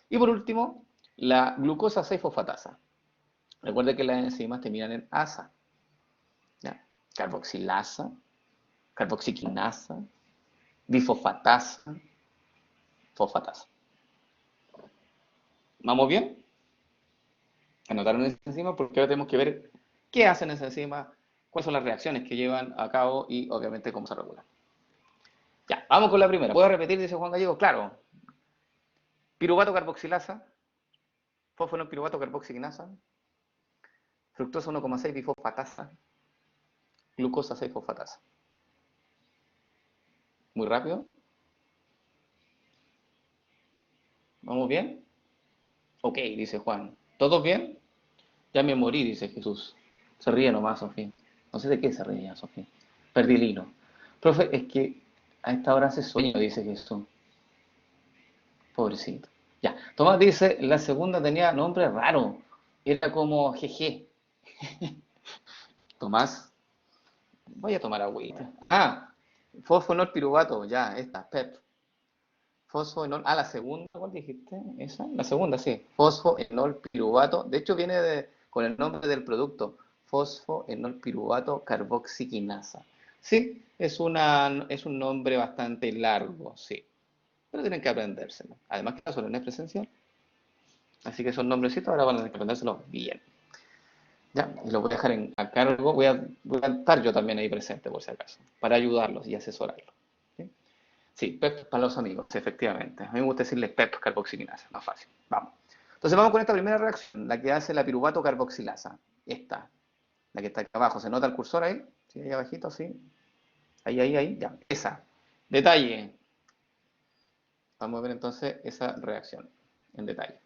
Y por último, la glucosa 6-fosfatasa. Recuerde que las enzimas terminan en asa. ¿Ya? Carboxilasa, carboxiquinasa, bifosfatasa, fosfatasa. ¿Vamos bien? Anotaron esa enzima porque ahora tenemos que ver qué hacen esas enzimas, cuáles son las reacciones que llevan a cabo y obviamente cómo se regulan. Ya, vamos con la primera. ¿Puedo repetir? Dice Juan Gallego. Claro. Piruvato carboxilasa, fosfonol piruvato carboxiquinasa, fructosa 1,6 bifosfatasa, glucosa 6 fosfatasa. Muy rápido. ¿Vamos bien? Ok, dice Juan. ¿Todos bien? Ya me morí, dice Jesús. Se ríe nomás, Sofía. No sé de qué se ríe, Sofía. Perdí el hilo. Profe, es que a esta hora hace sueño, dice Jesús. Pobrecito. Ya. Tomás dice, la segunda tenía nombre raro. Era como jeje. Tomás, voy a tomar agüita. Ah, fosfonol piruvato, ya, esta, PEP. Fosfoenol, la segunda, ¿cuál dijiste? ¿Esa? La segunda, sí. Fosfoenol piruvato. De hecho, viene con el nombre del producto. Fosfoenol piruvato carboxiquinasa. Sí, es un nombre bastante largo, sí. Pero tienen que aprendérselo. Además que la solo no es presencial. Así que esos nombrecitos ahora van a tener que aprendérselos bien. Ya, y los voy a dejar a cargo. Voy a estar yo también ahí presente, por si acaso, para ayudarlos y asesorarlos. ¿Sí? Sí, PEP para los amigos, efectivamente. A mí me gusta decirle PEP carboxilinasa, más fácil. Vamos. Entonces vamos con esta primera reacción, la que hace la piruvato carboxilasa. Esta, la que está aquí abajo. ¿Se nota el cursor ahí? Sí, ahí abajito, sí. Ahí, ya. Esa. Detalle. Vamos a ver entonces esa reacción en detalle.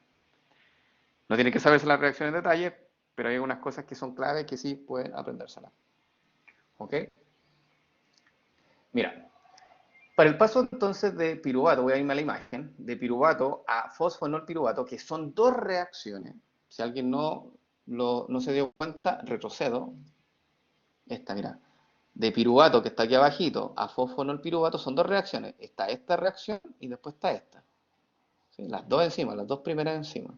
No tiene que saberse la reacción en detalle, pero hay algunas cosas que son claves que sí pueden aprendérselas. ¿Ok? Mira, para el paso entonces de piruvato, voy a irme a la imagen, de piruvato a fosfonol piruvato, que son dos reacciones. Si alguien no se dio cuenta, retrocedo. Esta, mira. De piruvato, que está aquí abajito, a fosfonol piruvato son dos reacciones. Está esta reacción y después está esta. ¿Sí? Las dos encima, las dos primeras encima.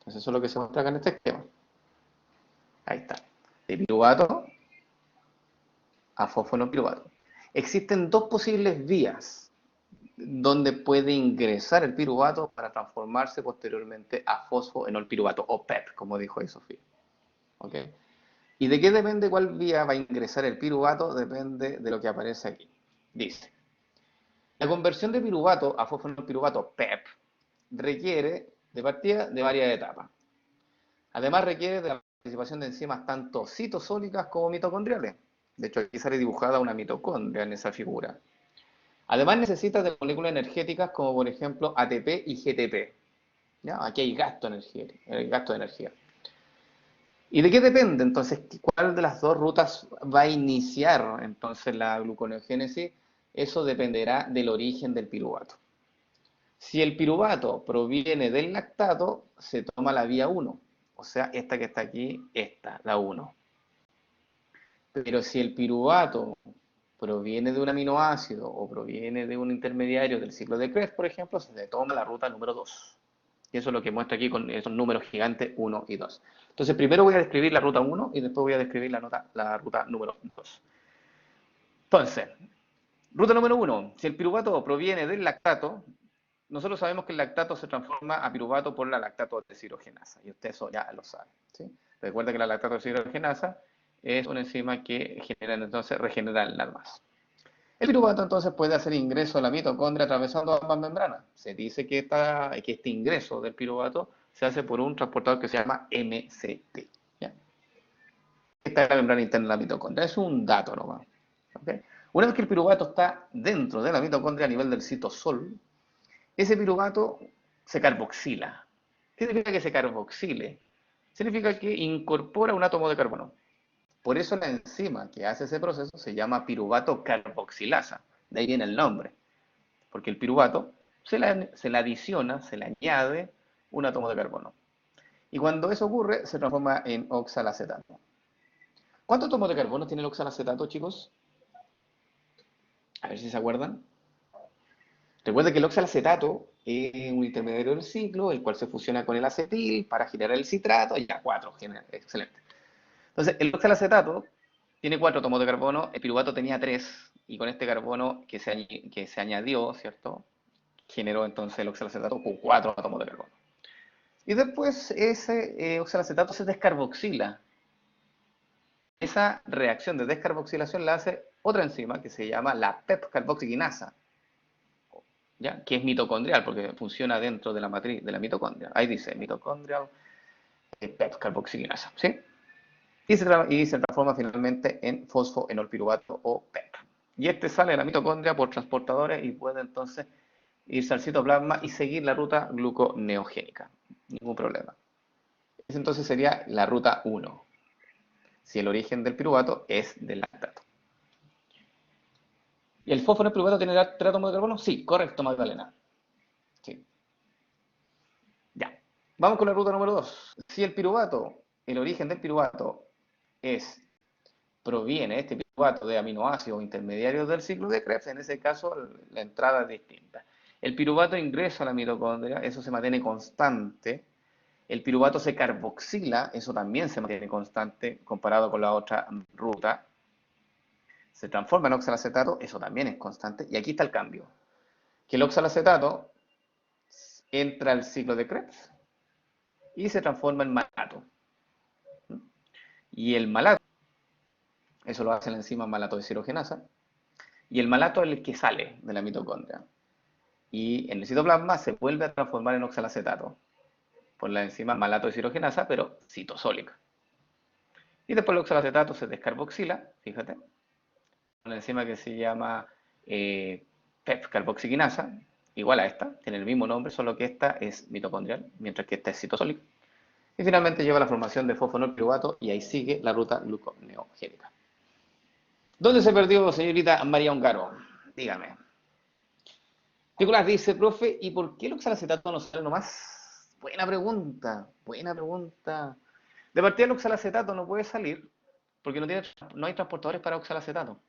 Entonces eso es lo que se muestra acá en este esquema. Ahí está. De piruvato a fosfonol piruvato. Existen dos posibles vías donde puede ingresar el piruvato para transformarse posteriormente a fosfoenolpiruvato, o PEP, como dijo ahí Sofía. ¿Ok? ¿Y de qué depende cuál vía va a ingresar el piruvato? Depende de lo que aparece aquí. Dice, la conversión de piruvato a fosfoenolpiruvato PEP requiere de partida de varias etapas. Además requiere de la participación de enzimas tanto citosólicas como mitocondriales. De hecho, aquí sale dibujada una mitocondria en esa figura. Además necesita de moléculas energéticas como por ejemplo ATP y GTP. ¿Ya? Aquí hay gasto de energía. ¿Y de qué depende entonces? ¿Cuál de las dos rutas va a iniciar entonces la gluconeogénesis? Eso dependerá del origen del piruvato. Si el piruvato proviene del lactato, se toma la vía 1, o sea, esta que está aquí, esta, la 1. Pero si el piruvato proviene de un aminoácido o proviene de un intermediario del ciclo de Krebs, por ejemplo, se toma la ruta número 2. Y eso es lo que muestra aquí con esos números gigantes 1 y 2. Entonces, primero voy a describir la ruta 1 y después voy a describir la ruta número 2. Entonces, ruta número 1. Si el piruvato proviene del lactato, nosotros sabemos que el lactato se transforma a piruvato por la lactato deshidrogenasa. Y usted eso ya lo sabe. ¿Sí? Recuerda que la lactato deshidrogenasa es una enzima que entonces regenera el NADMAS. El piruvato entonces puede hacer ingreso a la mitocondria atravesando ambas membranas. Se dice que este ingreso del piruvato se hace por un transportador que se llama MCT. ¿Ya? Esta es la membrana interna de la mitocondria. Es un dato nomás. ¿Okay? Una vez que el piruvato está dentro de la mitocondria a nivel del citosol, ese piruvato se carboxila. ¿Qué significa que se carboxile? Significa que incorpora un átomo de carbono. Por eso la enzima que hace ese proceso se llama piruvato carboxilasa. De ahí viene el nombre. Porque el piruvato se le adiciona, se le añade un átomo de carbono. Y cuando eso ocurre, se transforma en oxalacetato. ¿Cuántos átomos de carbono tiene el oxalacetato, chicos? A ver si se acuerdan. Recuerda que el oxalacetato es un intermediario del ciclo, el cual se fusiona con el acetil para generar el citrato, y ya 4, excelente. Entonces, el oxalacetato tiene 4 átomos de carbono, el piruvato tenía 3, y con este carbono que se añadió, ¿cierto? Generó entonces el oxalacetato con 4 átomos de carbono. Y después ese oxalacetato se descarboxila. Esa reacción de descarboxilación la hace otra enzima que se llama la PEP-carboxigenasa, ¿ya? Que es mitocondrial porque funciona dentro de la matriz de la mitocondria. Ahí dice mitocondrial PEP-carboxigenasa, ¿sí? Y se transforma finalmente en fosfoenolpiruvato o PEP. Y este sale de la mitocondria por transportadores y puede entonces irse al citoplasma y seguir la ruta gluconeogénica. Ningún problema. Esa entonces sería la ruta 1, si el origen del piruvato es del lactato. ¿Y el fosfoenolpiruvato tiene 3 átomos de carbono? Sí, correcto, Magdalena. Sí. Ya. Vamos con la ruta número 2. Si el piruvato, el origen del piruvato proviene este piruvato de aminoácidos intermediarios del ciclo de Krebs, en ese caso la entrada es distinta. El piruvato ingresa a la mitocondria, eso se mantiene constante. El piruvato se carboxila, eso también se mantiene constante comparado con la otra ruta. Se transforma en oxalacetato, eso también es constante. Y aquí está el cambio, que el oxalacetato entra al ciclo de Krebs y se transforma en malato. Y el malato, eso lo hace la enzima malato deshidrogenasa, y el malato es el que sale de la mitocondria. Y en el citoplasma se vuelve a transformar en oxalacetato por la enzima malato deshidrogenasa, pero citosólica. Y después el oxalacetato se descarboxila, fíjate, una enzima que se llama PEP-carboxigenasa, igual a esta, tiene el mismo nombre, solo que esta es mitocondrial, mientras que esta es citosólica. Y finalmente lleva a la formación de fosfonolpiruvato y ahí sigue la ruta gluconeogénica. ¿Dónde se perdió, señorita María Ongaro? Dígame. Nicolás dice, profe, ¿y por qué el oxalacetato no sale nomás? Buena pregunta, buena pregunta. De partida el oxalacetato no puede salir porque no hay transportadores para oxalacetato.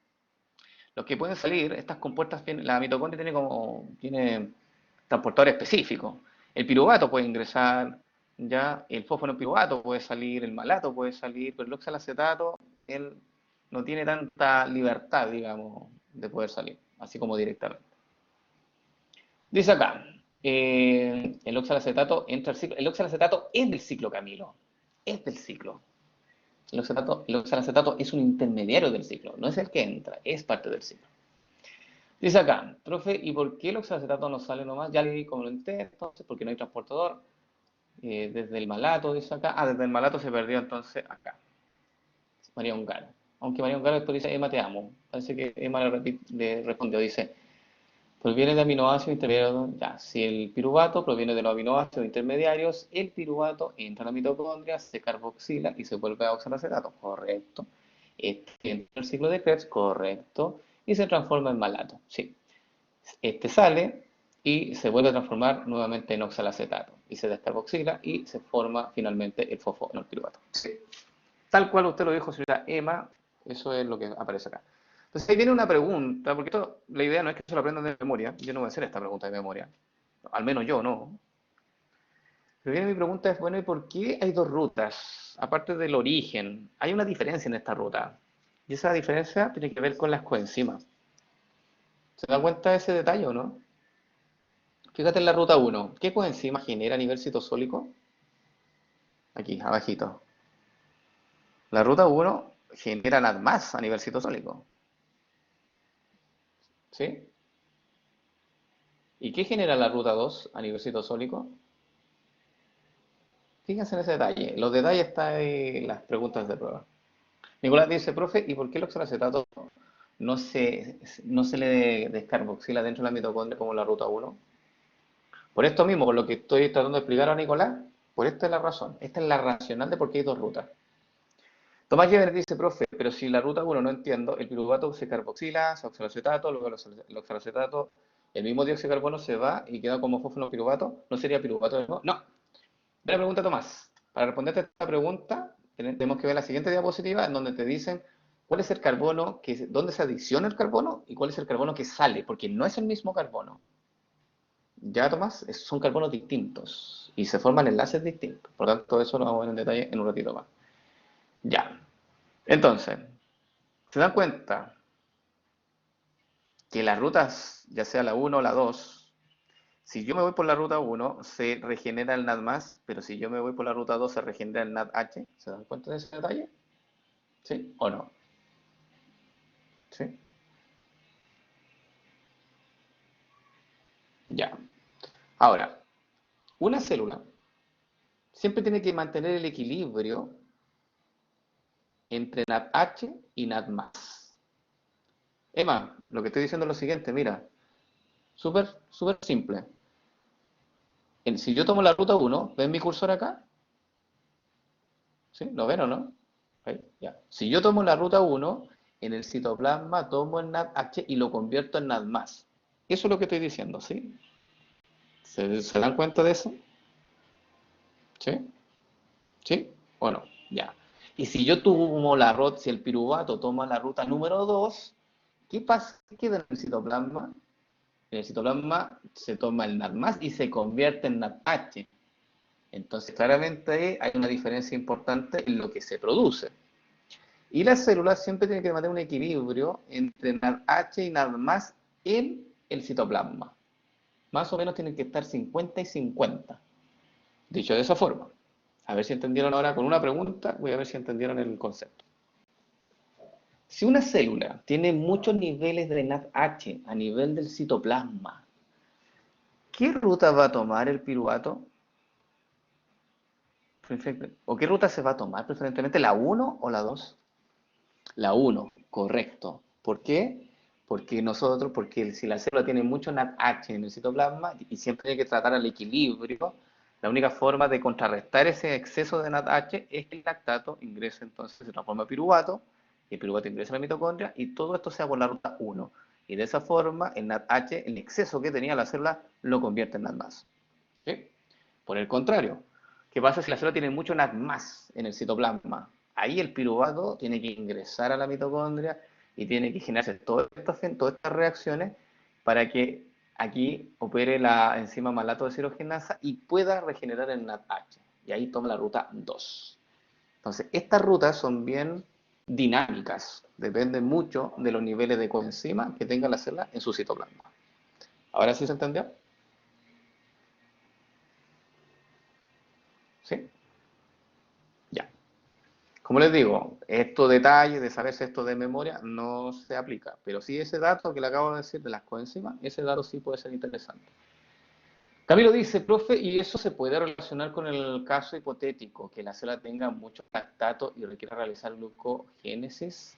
Los que pueden salir, estas compuertas, la mitocondria tiene transportadores específicos. El piruvato puede ingresar, ya el fosfonopiruvato puede salir, el malato puede salir, pero el oxalacetato, él no tiene tanta libertad, digamos, de poder salir, así como directamente. Dice acá, el oxalacetato entra al ciclo. El oxalacetato es del ciclo, Camilo. Es del ciclo. El oxalacetato es un intermediario del ciclo. No es el que entra, es parte del ciclo. Dice acá, profe, ¿y por qué el oxalacetato no sale nomás? Ya le di como lo intenté, entonces, porque no hay transportador. Desde el malato, dice acá. Ah, desde el malato se perdió entonces acá. María Ungaro. Aunque María Ungaro después dice, Emma, te amo. Parece que Emma le respondió, dice, proviene de aminoácidos intermediarios. Ya, si el piruvato proviene de los aminoácidos intermediarios, el piruvato entra a la mitocondria, se carboxila y se vuelve a oxalacetato. Correcto. Este entra en el ciclo de Krebs, correcto. Y se transforma en malato. Sí. Este sale y se vuelve a transformar nuevamente en oxalacetato. Y se descarboxila y se forma finalmente el fosfo en el piruvato. Sí. Tal cual usted lo dijo, señora Emma, eso es lo que aparece acá. Entonces ahí viene una pregunta, porque esto, la idea no es que se lo aprendan de memoria, yo no voy a hacer esta pregunta de memoria, al menos yo no. Pero viene mi pregunta es, bueno, ¿y por qué hay dos rutas? Aparte del origen, hay una diferencia en esta ruta. Y esa diferencia tiene que ver con las coenzimas. ¿Se da cuenta de ese detalle o no? Fíjate en la ruta uno. ¿Qué coenzima genera a nivel citosólico? Aquí, abajito. La ruta uno genera NADMAS a nivel citosólico. ¿Sí? ¿Y qué genera la ruta 2 a nivel citosólico? Fíjense en ese detalle. Los detalles están en las preguntas de prueba. Nicolás dice, profe, ¿y por qué el oxalacetato no se le descarboxila dentro de la mitocondria como la ruta 1? Por esto mismo, por lo que estoy tratando de explicar a Nicolás, por esta es la razón. Esta es la racional de por qué hay dos rutas. Tomás Yever dice, profe, pero si la ruta 1 no entiendo, el piruvato se carboxila, se oxalacetato, luego el oxalacetato, el mismo dióxido de carbono se va y queda como fósforo piruvato, ¿no sería piruvato de nuevo? No. Buena pregunta, Tomás. Para responderte a esta pregunta, tenemos que ver la siguiente diapositiva en donde te dicen cuál es el carbono, dónde se adiciona el carbono y cuál es el carbono que sale, porque no es el mismo carbono. Ya, Tomás, son carbonos distintos y se forman enlaces distintos. Por lo tanto, eso lo vamos a ver en detalle en un ratito más. Ya. Entonces, ¿se dan cuenta que las rutas, ya sea la 1 o la 2, si yo me voy por la ruta 1, se regenera el NAD+, pero si yo me voy por la ruta 2, se regenera el NADH? ¿Se dan cuenta de ese detalle? ¿Sí o no? ¿Sí? Ya. Ahora, una célula siempre tiene que mantener el equilibrio entre NADH y NAD+. Emma, lo que estoy diciendo es lo siguiente, mira, súper, súper simple. Si yo tomo la ruta 1, ¿ven mi cursor acá? ¿Sí? ¿Lo ven o no? Ahí, ya. Si yo tomo la ruta 1, en el citoplasma tomo el NADH y lo convierto en NAD+. Eso es lo que estoy diciendo, ¿sí? ¿Se dan cuenta de eso? ¿Sí? ¿Sí? ¿O no? Ya. Y si yo tomo la ruta, si el piruvato toma la ruta número 2, ¿qué pasa? ¿Qué queda en el citoplasma? En el citoplasma se toma el NAD+ y se convierte en NADH. Entonces, claramente hay una diferencia importante en lo que se produce. Y las células siempre tienen que mantener un equilibrio entre NADH y NAD+ en el citoplasma. Más o menos tienen que estar 50 y 50. Dicho de esa forma. A ver si entendieron ahora con una pregunta, voy a ver si entendieron el concepto. Si una célula tiene muchos niveles de NADH a nivel del citoplasma, ¿qué ruta va a tomar el piruvato? ¿O qué ruta se va a tomar preferentemente? ¿La 1 o la 2? La 1, correcto. ¿Por qué? Porque si la célula tiene mucho NADH en el citoplasma y siempre tiene que tratar al equilibrio, la única forma de contrarrestar ese exceso de NADH es que el lactato ingrese entonces, se transforma en piruvato, y el piruvato ingresa a la mitocondria y todo esto sea por la ruta 1. Y de esa forma el NADH, el exceso que tenía la célula, lo convierte en NAD+. ¿Sí? Por el contrario, ¿qué pasa si la célula tiene mucho NAD+ en el citoplasma? Ahí el piruvato tiene que ingresar a la mitocondria y tiene que generarse todas estas reacciones para que aquí opere la enzima malato deshidrogenasa y pueda regenerar el NADH. Y ahí toma la ruta 2. Entonces, estas rutas son bien dinámicas, dependen mucho de los niveles de coenzima que tenga la célula en su citoplasma. ¿Ahora sí se entendió? Como les digo, estos detalles de saberse esto de memoria no se aplica, pero sí ese dato que le acabo de decir de las coenzimas, ese dato sí puede ser interesante. Camilo dice, profe, ¿y eso se puede relacionar con el caso hipotético, que la célula tenga mucho lactato y requiera realizar glucogénesis?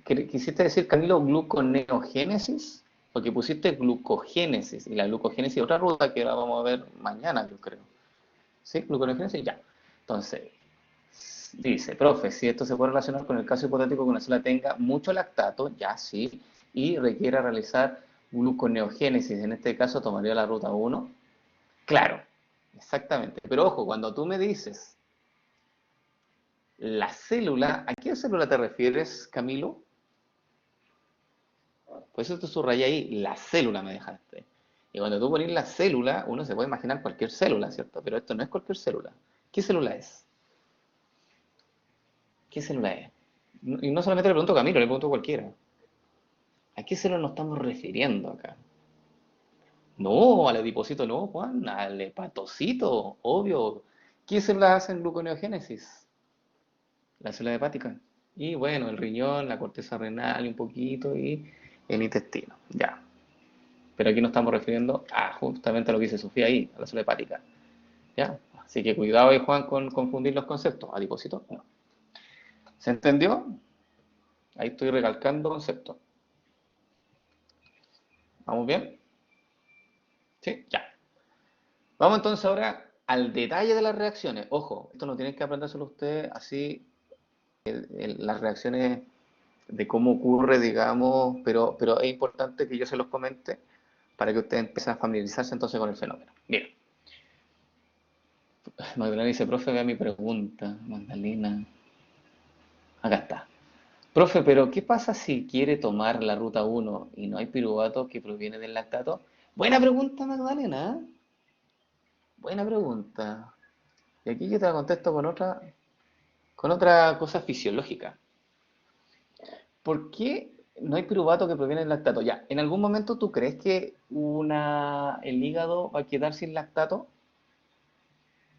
¿Quisiste decir, Camilo, gluconeogénesis? Porque pusiste glucogénesis, y la glucogénesis es otra ruta que ahora vamos a ver mañana, yo creo. ¿Sí? Gluconeogénesis, ya. Entonces, dice, profe, si esto se puede relacionar con el caso hipotético que una célula tenga mucho lactato, ya sí, y requiera realizar gluconeogénesis, en este caso tomaría la ruta 1. Claro, exactamente. Pero ojo, cuando tú me dices la célula, ¿a qué célula te refieres, Camilo? Por eso te subrayé ahí, la célula me dejaste. Y cuando tú pones la célula, uno se puede imaginar cualquier célula, ¿cierto? Pero esto no es cualquier célula. ¿Qué célula es? ¿Qué célula es? Y no solamente le pregunto a Camilo, le pregunto a cualquiera. ¿A qué célula nos estamos refiriendo acá? No, al adipocito no, Juan, al hepatocito, obvio. ¿Qué células hacen gluconeogénesis? La célula hepática. Y bueno, el riñón, la corteza renal un poquito y el intestino. Ya. Pero aquí nos estamos refiriendo a justamente a lo que dice Sofía ahí, a la célula hepática. ¿Ya? Así que cuidado ahí, Juan, con confundir los conceptos. Adipocito, no. ¿Se entendió? Ahí estoy recalcando conceptos. ¿Vamos bien? Sí, ya. Vamos entonces ahora al detalle de las reacciones. Ojo, esto no tienen que aprendérselo ustedes así, las reacciones de cómo ocurre, digamos, pero es importante que yo se los comente para que ustedes empiecen a familiarizarse entonces con el fenómeno. Mira, Magdalena dice, profe, vea mi pregunta. Magdalena, acá está. Profe, pero ¿qué pasa si quiere tomar la ruta 1 y no hay piruvato que proviene del lactato? Buena pregunta, Magdalena. Buena pregunta. Y aquí yo te la contesto con otra cosa fisiológica. ¿Por qué no hay piruvato que proviene del lactato? Ya, ¿en algún momento tú crees que el hígado va a quedar sin lactato?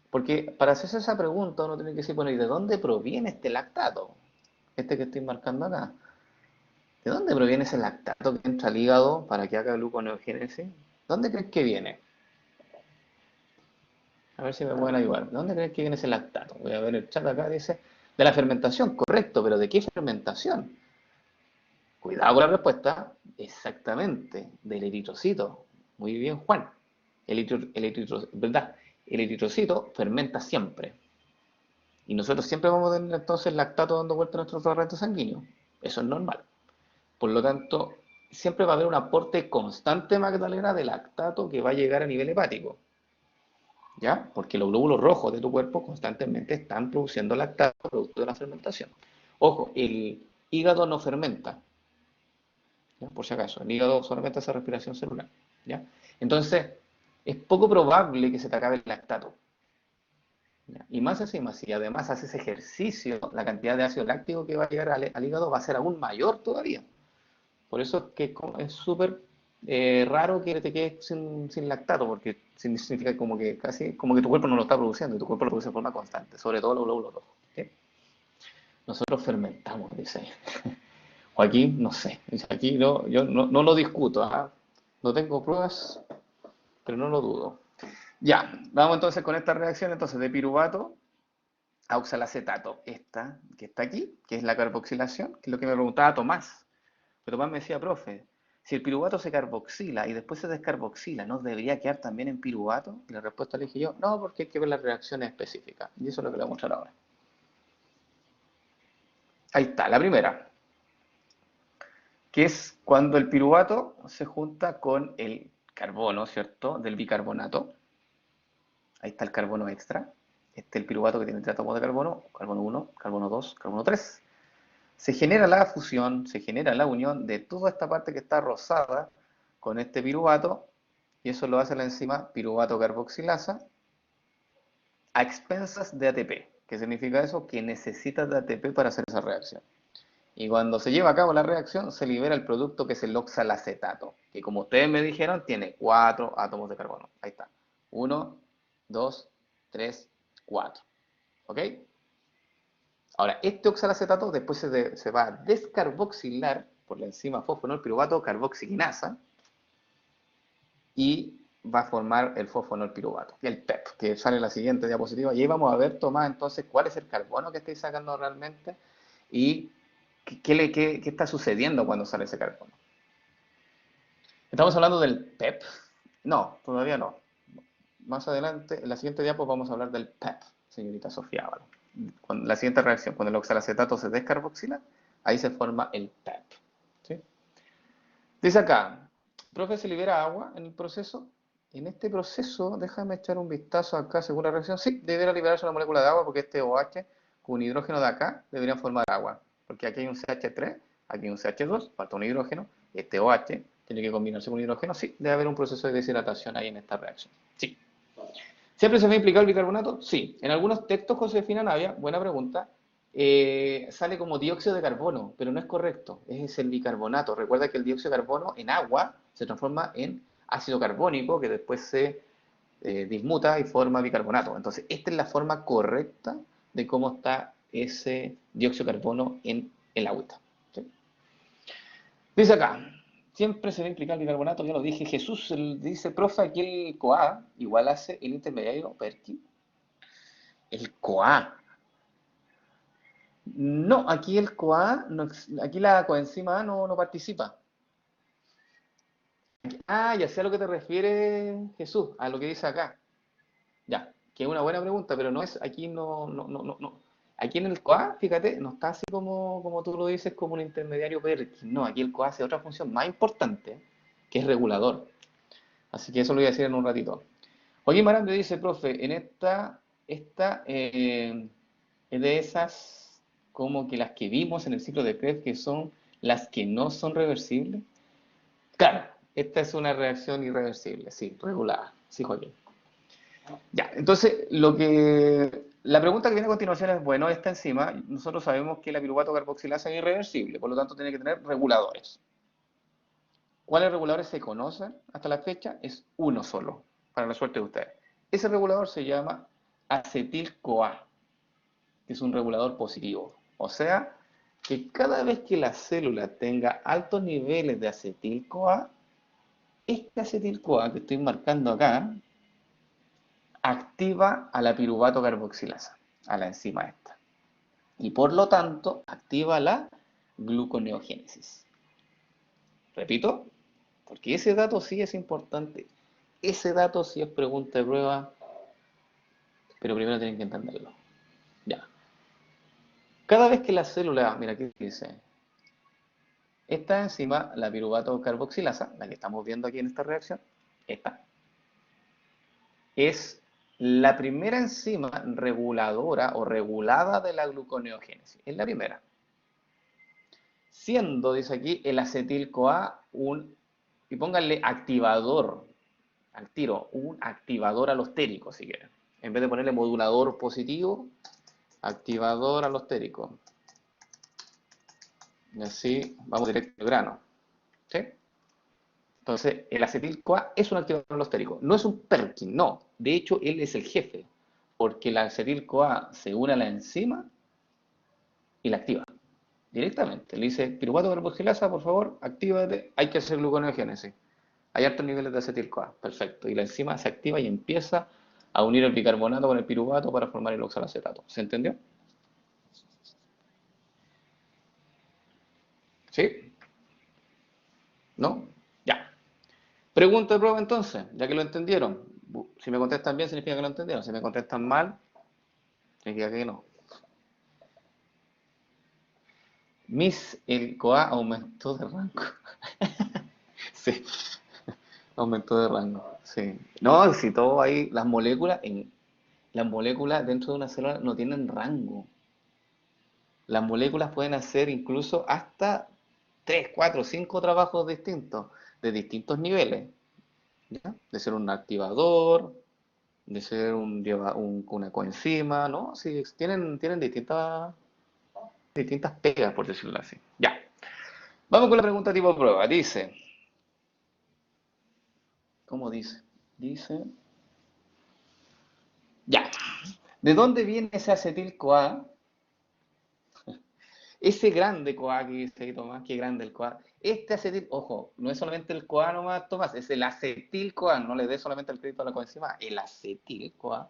Porque para hacerse esa pregunta uno tiene que decir, bueno, ¿y de dónde proviene este lactato? Este que estoy marcando acá. ¿De dónde proviene ese lactato que entra al hígado para que haga gluconeogénesis? ¿Dónde crees que viene? A ver si me pueden ayudar. ¿De dónde crees que viene ese lactato? Voy a ver el chat acá, dice, de la fermentación, correcto, pero ¿de qué fermentación? Cuidado con la respuesta. Exactamente, del eritrocito. Muy bien, Juan. ¿Verdad? El eritrocito fermenta siempre. Y nosotros siempre vamos a tener entonces lactato dando vuelta a nuestro torrente sanguíneo. Eso es normal. Por lo tanto, siempre va a haber un aporte constante, Magdalena, de lactato que va a llegar a nivel hepático. ¿Ya? Porque los glóbulos rojos de tu cuerpo constantemente están produciendo lactato producto de la fermentación. Ojo, el hígado no fermenta, ¿ya? Por si acaso, el hígado solamente hace respiración celular, ¿ya? Entonces, es poco probable que se te acabe el lactato, ¿ya? Y más encima, si además haces ejercicio, la cantidad de ácido láctico que va a llegar al hígado va a ser aún mayor todavía. Por eso es que es súper raro que te quedes sin lactato, porque significa como que casi como que tu cuerpo no lo está produciendo y tu cuerpo lo produce de forma constante, sobre todo los glóbulos rojos. ¿Sí? Nosotros fermentamos, dice. Joaquín, no sé. Aquí no, yo no lo discuto. ¿Ah? No tengo pruebas, pero no lo dudo. Ya, vamos entonces con esta reacción entonces de piruvato a oxalacetato. Esta que está aquí, que es la carboxilación, que es lo que me preguntaba Tomás. Pero Tomás me decía, profe, si el piruvato se carboxila y después se descarboxila, ¿no debería quedar también en piruvato? Y la respuesta le dije yo, no, porque hay que ver las reacciones específicas. Y eso es lo que le voy a mostrar ahora. Ahí está, la primera, que es cuando el piruvato se junta con el carbono, ¿cierto? Del bicarbonato. Ahí está el carbono extra. Este es el piruvato que tiene 3 átomos de carbono 1, carbono 2, carbono 3. Se genera la fusión, se genera la unión de toda esta parte que está rosada con este piruvato, y eso lo hace la enzima piruvato carboxilasa a expensas de ATP. ¿Qué significa eso? Que necesita de ATP para hacer esa reacción. Y cuando se lleva a cabo la reacción, se libera el producto que es el oxalacetato, que como ustedes me dijeron, tiene 4 átomos de carbono. Ahí está. 1, 2, 3, 4. ¿Ok? Ahora, este oxalacetato después se va a descarboxilar por la enzima fosfonolpiruvato carboxiquinasa y va a formar el fosfonolpiruvato, el PEP, que sale en la siguiente diapositiva. Y ahí vamos a ver, Tomás, entonces, cuál es el carbono que estáis sacando realmente y qué está sucediendo cuando sale ese carbono. ¿Estamos hablando del PEP? No, todavía no. Más adelante, en la siguiente diapo, vamos a hablar del PEP, señorita Sofía Ávalo. La siguiente reacción, cuando el oxalacetato se descarboxila, ahí se forma el PEP. ¿Sí? Dice acá, profe, ¿se libera agua en el proceso? En este proceso, déjame echar un vistazo acá, según la reacción. Sí, debería liberarse una molécula de agua porque este OH con un hidrógeno de acá deberían formar agua. Porque aquí hay un CH3, aquí hay un CH2, falta un hidrógeno. Este OH tiene que combinarse con un hidrógeno. Sí, debe haber un proceso de deshidratación ahí en esta reacción. Sí. ¿Siempre se va a implicar el bicarbonato? Sí. En algunos textos, Josefina Navia, buena pregunta, sale como dióxido de carbono, pero no es correcto, es el bicarbonato. Recuerda que el dióxido de carbono en agua se transforma en ácido carbónico, que después se dismuta y forma bicarbonato. Entonces, esta es la forma correcta de cómo está ese dióxido de carbono en el agüita. ¿Sí? Dice acá, siempre se va a implicar el bicarbonato, ya lo dije. Jesús dice, profe, aquí el CoA igual hace el intermediario Perkin. El CoA. No, aquí el CoA, aquí la coenzima A no participa. Ah, ya sé a lo que te refieres, Jesús, a lo que dice acá. Ya, que es una buena pregunta, pero no es, aquí no. Aquí en el CoA, fíjate, no está así como tú lo dices, como un intermediario Perkin. No, aquí el CoA hace otra función más importante, que es regulador. Así que eso lo voy a decir en un ratito. Joaquín Marante dice, profe, en esta es de esas como que las que vimos en el ciclo de Krebs, que son las que no son reversibles. Claro, esta es una reacción irreversible, sí, regulada, sí, Joaquín. Ya, entonces, la pregunta que viene a continuación es, bueno, esta enzima, nosotros sabemos que la piruvato carboxilasa es irreversible, por lo tanto tiene que tener reguladores. ¿Cuáles reguladores se conocen hasta la fecha? Es uno solo, para la suerte de ustedes. Ese regulador se llama acetil-CoA, que es un regulador positivo. O sea, que cada vez que la célula tenga altos niveles de acetil-CoA, este acetil-CoA que estoy marcando acá, activa a la piruvato carboxilasa, a la enzima esta. Y por lo tanto, activa la gluconeogénesis. Repito, porque ese dato sí es importante. Ese dato sí es pregunta de prueba, pero primero tienen que entenderlo. Ya. Cada vez que la célula, mira aquí dice, esta enzima, la piruvato carboxilasa, la que estamos viendo aquí en esta reacción, esta, es la primera enzima reguladora o regulada de la gluconeogénesis. Es la primera. Siendo, dice aquí, el acetil-CoA y pónganle activador al tiro, un activador alostérico, si quieren. En vez de ponerle modulador positivo, activador alostérico. Y así vamos directo al grano. ¿Sí? Entonces, el acetil-CoA es un activador alostérico. No es un Perkin, no. De hecho, él es el jefe. Porque el acetil-CoA se une a la enzima y la activa directamente. Le dice, piruvato carboxilasa, por favor, actívate. Hay que hacer gluconeogénesis. Hay altos niveles de acetil-CoA. Perfecto. Y la enzima se activa y empieza a unir el bicarbonato con el piruvato para formar el oxalacetato. ¿Se entendió? ¿Sí? ¿No? Ya. Pregunta de prueba entonces, ya que lo entendieron. Si me contestan bien, significa que lo entendieron. Si me contestan mal, significa que no. El CoA aumentó de rango. Sí, aumentó de rango. Sí. No, si todo ahí, las moléculas dentro de una célula no tienen rango. Las moléculas pueden hacer incluso hasta 3, 4, 5 trabajos distintos, de distintos niveles. ¿Ya? De ser un activador, de ser una coenzima, ¿no? Sí, tienen distintas pegas, por decirlo así. Ya. Vamos con la pregunta tipo prueba. Dice, ¿cómo dice? Dice, ya. ¿De dónde viene ese acetil-CoA Ese grande CoA que dice ahí Tomás, qué grande el CoA. Este acetil, ojo, no es solamente el CoA nomás, Tomás, es el acetil-CoA, no le dé solamente el crédito a la coenzima, el acetil-CoA.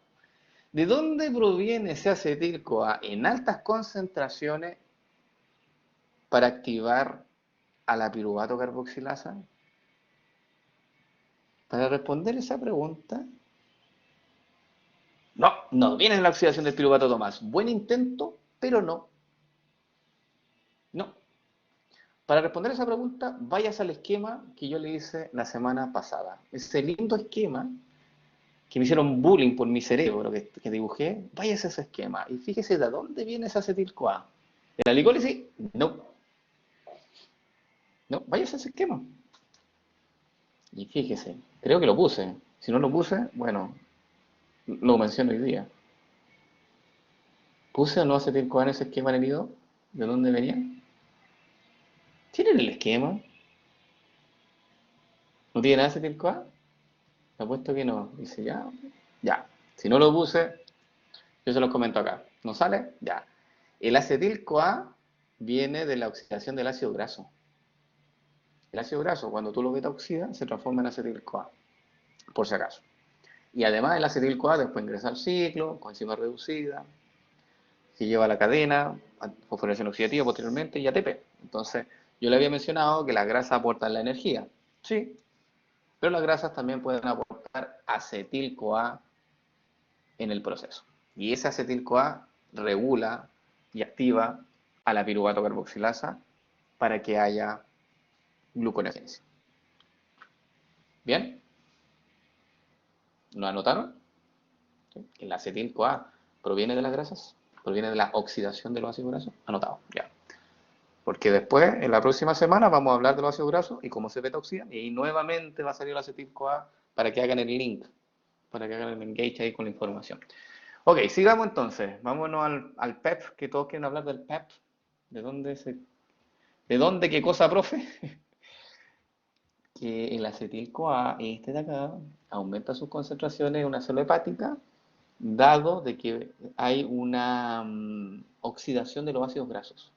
¿De dónde proviene ese acetil-CoA en altas concentraciones para activar a la piruvato carboxilasa? Para responder esa pregunta, no viene en la oxidación del piruvato, Tomás. Buen intento, pero no. No. Para responder esa pregunta, vayas al esquema que yo le hice la semana pasada. Ese lindo esquema que me hicieron bullying por mi cerebro que dibujé, vayas a ese esquema y fíjese de dónde viene ese acetil-CoA. ¿De la glicólisis? No. No, vayas a ese esquema. Y fíjese, creo que lo puse. Si no lo puse, bueno, lo menciono hoy día. ¿Puse o no acetil-CoA en ese esquema en el hígado? ¿De dónde venía? ¿Tienen el esquema? ¿No tiene nada de acetil-CoA? Te apuesto que no. Dice, ya, ya. Si no lo puse, yo se los comento acá. ¿No sale? Ya. El acetil-CoA viene de la oxidación del ácido graso. El ácido graso, cuando tú lo beta-oxidas, se transforma en acetil-CoA, por si acaso. Y además el acetil-CoA después ingresa al ciclo, coenzima reducida, que lleva a la cadena, a fosforilación oxidativa posteriormente y ATP. Entonces, yo le había mencionado que las grasas aportan la energía. Sí, pero las grasas también pueden aportar acetil-CoA en el proceso. Y ese acetil-CoA regula y activa a la piruvato carboxilasa para que haya gluconeogénesis. ¿Bien? ¿Lo anotaron? ¿Sí? El acetil-CoA proviene de las grasas, proviene de la oxidación de los ácidos grasos. Anotado, ya. Porque después, en la próxima semana, vamos a hablar de los ácidos grasos y cómo se beta-oxidan. Y ahí nuevamente va a salir el acetil-CoA para que hagan el link, para que hagan el engage ahí con la información. Ok, sigamos entonces. Vámonos al PEP, que todos quieren hablar del PEP. ¿De dónde qué cosa, profe? Que el acetil-CoA, este de acá, aumenta sus concentraciones en una célula hepática, dado de que hay una oxidación de los ácidos grasos.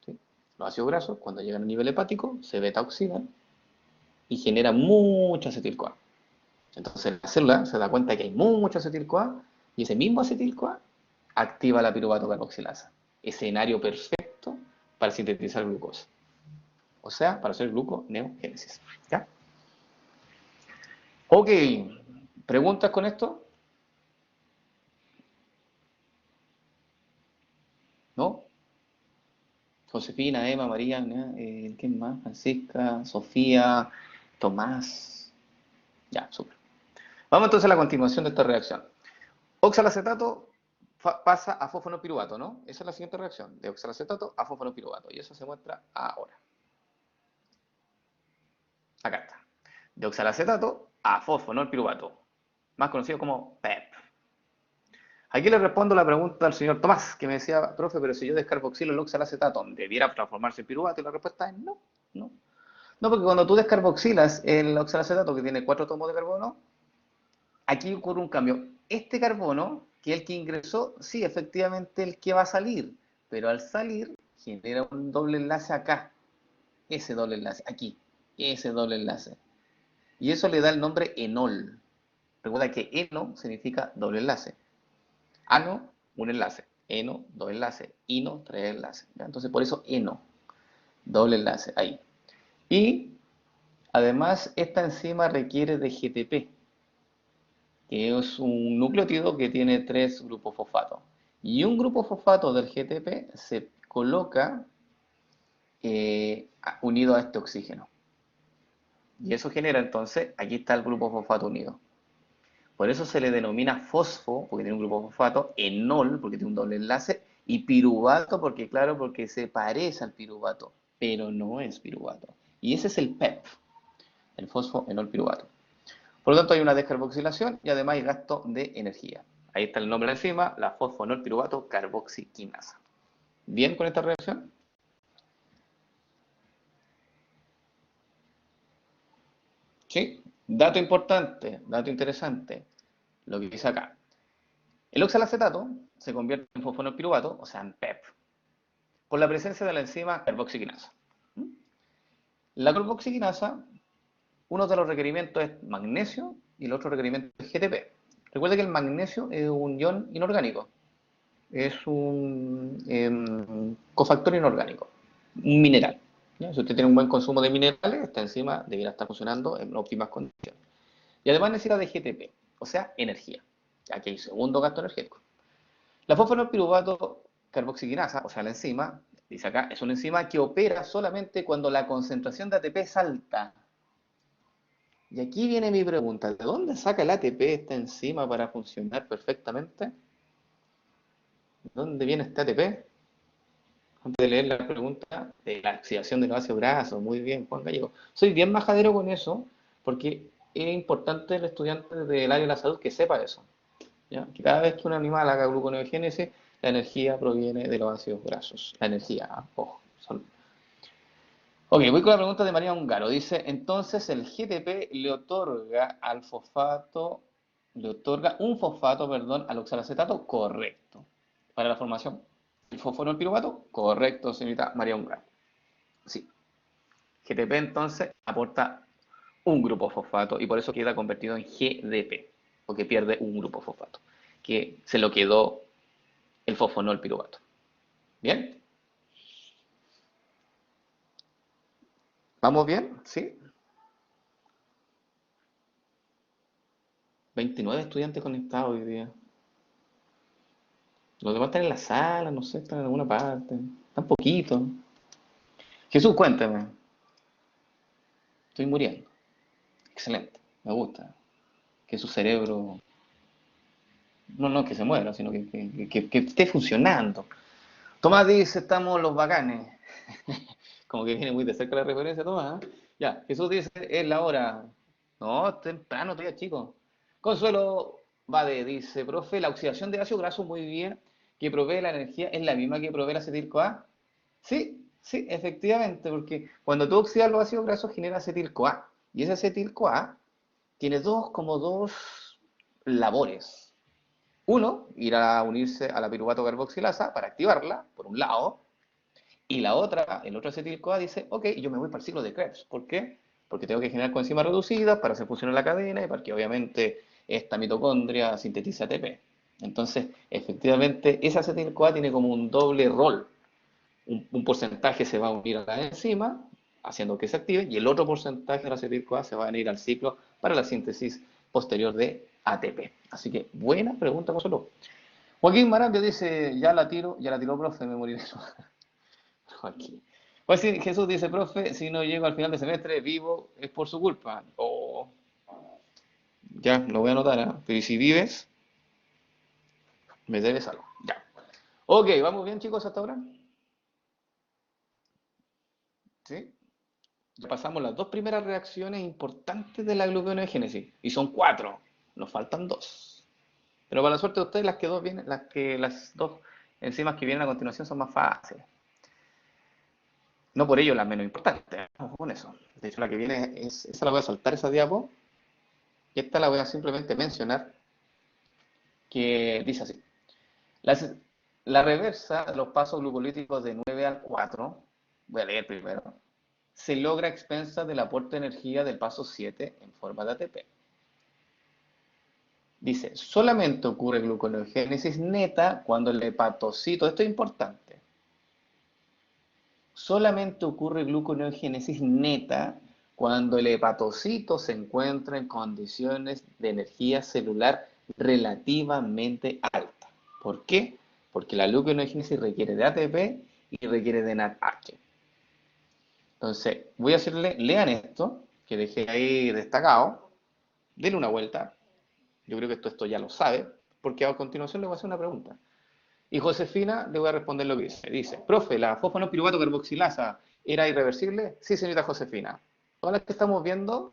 ¿Sí? Los ácidos grasos, cuando llegan a nivel hepático, se beta-oxidan y genera mucho acetil-CoA. Entonces la célula se da cuenta que hay mucho acetil-CoA y ese mismo acetil-CoA activa la piruvato carboxilasa. Escenario perfecto para sintetizar glucosa. O sea, para hacer gluconeogénesis. ¿Ya? Ok, ¿preguntas con esto? ¿No? Josefina, Emma, María, ¿quién más? Francisca, Sofía, Tomás. Ya, súper. Vamos entonces a la continuación de esta reacción. Oxalacetato pasa a fosfenopiruvato, ¿no? Esa es la siguiente reacción, de oxalacetato a fosfenopiruvato. Y eso se muestra ahora. Acá está. De oxalacetato a fosfonolpiruvato, más conocido como PEP. Aquí le respondo la pregunta al señor Tomás, que me decía, profe, pero si yo descarboxilo el oxalacetato, ¿debiera transformarse en piruvato? Y la respuesta es no, no. No, porque cuando tú descarboxilas el oxalacetato, que tiene 4 átomos de carbono, aquí ocurre un cambio. Este carbono, que es el que ingresó, sí, efectivamente el que va a salir, pero al salir genera un doble enlace acá, ese doble enlace, aquí, ese doble enlace. Y eso le da el nombre enol. Recuerda que eno significa doble enlace. Ano, un enlace. Eno, dos enlaces. Ino, tres enlaces. ¿Ya? Entonces, por eso eno, doble enlace, ahí. Y además, esta enzima requiere de GTP, que es un nucleótido que tiene 3 grupos fosfato. Y un grupo fosfato del GTP se coloca unido a este oxígeno. Y eso genera entonces, aquí está el grupo fosfato unido. Por eso se le denomina fosfo, porque tiene un grupo fosfato, enol, porque tiene un doble enlace, y piruvato, porque claro, porque se parece al piruvato, pero no es piruvato. Y ese es el PEP, el fosfo-enol piruvato. Por lo tanto, hay una descarboxilación y además hay gasto de energía. Ahí está el nombre encima, la fosfonol piruvato carboxiquinasa. ¿Bien con esta reacción? Sí. Dato importante, dato interesante, lo que dice acá. El oxalacetato se convierte en fosfonol piruvato, o sea, en PEP, por la presencia de la enzima carboxiquinasa. ¿Mm? La carboxiquinasa, uno de los requerimientos es magnesio y el otro requerimiento es GTP. Recuerde que el magnesio es un ion inorgánico, es un cofactor inorgánico, un mineral. ¿Ya? Si usted tiene un buen consumo de minerales, esta enzima debería estar funcionando en óptimas condiciones. Y además necesita de GTP, o sea, energía. Aquí hay segundo gasto energético. La fosfonolpiruvato carboxiquinasa, o sea, la enzima, dice acá, es una enzima que opera solamente cuando la concentración de ATP es alta. Y aquí viene mi pregunta, ¿de dónde saca el ATP esta enzima para funcionar perfectamente? ¿De dónde viene este ATP? Antes de leer la pregunta, de la oxidación de los ácidos grasos, muy bien, Juan Gallego. Soy bien majadero con eso, porque es importante el estudiante del área de la salud que sepa eso. ¿Ya? Que cada vez que un animal haga gluconeogénesis, la energía proviene de los ácidos grasos. La energía, ojo. Ok, voy con la pregunta de María Ungaro. Dice, entonces el GTP le otorga al fosfato, le otorga un fosfato, perdón, al oxalacetato, correcto. Para la formación del fosfonolpiruvato, correcto, señorita María Ungaro. Sí. GTP entonces aporta un grupo fosfato y por eso queda convertido en GDP, porque pierde un grupo fosfato, que se lo quedó el fosfonolpiruvato. ¿Bien? ¿Vamos bien? ¿Sí? 29 estudiantes conectados hoy día. Los demás están en la sala, no sé, están en alguna parte. Están poquitos. Jesús, cuéntame. Estoy muriendo. Excelente. Me gusta. Que su cerebro, no que se muera, sino que esté funcionando. Tomás dice, estamos los bacanes. Como que viene muy de cerca la referencia, Tomás. ¿Eh? Ya, Jesús dice, es la hora. No, es temprano todavía, chico. Consuelo Bade dice, profe, la oxidación de ácido graso muy bien, que provee la energía, ¿es la misma que provee el acetil-CoA? Sí, sí, efectivamente, porque cuando tú oxidas los ácidos grasos genera acetil-CoA. Y ese acetil-CoA tiene dos labores. Uno, ir a unirse a la piruvato carboxilasa para activarla, por un lado, y la otra, el otro acetil-CoA dice, ok, yo me voy para el ciclo de Krebs. ¿Por qué? Porque tengo que generar coenzimas reducidas para hacer funcionar la cadena y para que obviamente esta mitocondria sintetice ATP. Entonces, efectivamente, ese acetil-CoA tiene como un doble rol. Un porcentaje se va a unir a la enzima, haciendo que se active, y el otro porcentaje del acetil-CoA se va a unir al ciclo para la síntesis posterior de ATP. Así que, buena pregunta, Consuelo. Joaquín Marambio dice, ya la tiró, profe, me moriré. Joaquín. Pues sí, Jesús dice, profe, si no llego al final de semestre vivo, es por su culpa. Oh, ya, lo voy a anotar, ¿eh? Pero ¿y si vives? Me debes algo. Ya. Ok, ¿vamos bien, chicos, hasta ahora? ¿Sí? Ya pasamos las dos primeras reacciones importantes de la gluconeogénesis. Y son cuatro. Nos faltan dos. Pero para la suerte de ustedes, las dos enzimas que vienen a continuación son más fáciles. No por ello las menos importantes, ¿eh? Ojo con eso. De hecho, la que viene esa la voy a saltar esa diapo. Y esta la voy a simplemente mencionar, que dice así. La, la reversa de los pasos glucolíticos de 9 al 4, voy a leer primero, se logra a expensas del aporte de energía del paso 7 en forma de ATP. Dice, solamente ocurre gluconeogénesis neta cuando el hepatocito, esto es importante, solamente ocurre gluconeogénesis neta cuando el hepatocito se encuentra en condiciones de energía celular relativamente alta. ¿Por qué? Porque la gluconeogénesis requiere de ATP y requiere de NADH. Entonces, voy a hacerle, lean esto, que dejé ahí destacado, denle una vuelta, yo creo que esto ya lo sabe, porque a continuación le voy a hacer una pregunta. Y Josefina le voy a responder lo que dice. Dice, profe, ¿la fosfanopiruvato carboxilasa era irreversible? Sí, señorita Josefina. Todas las que estamos viendo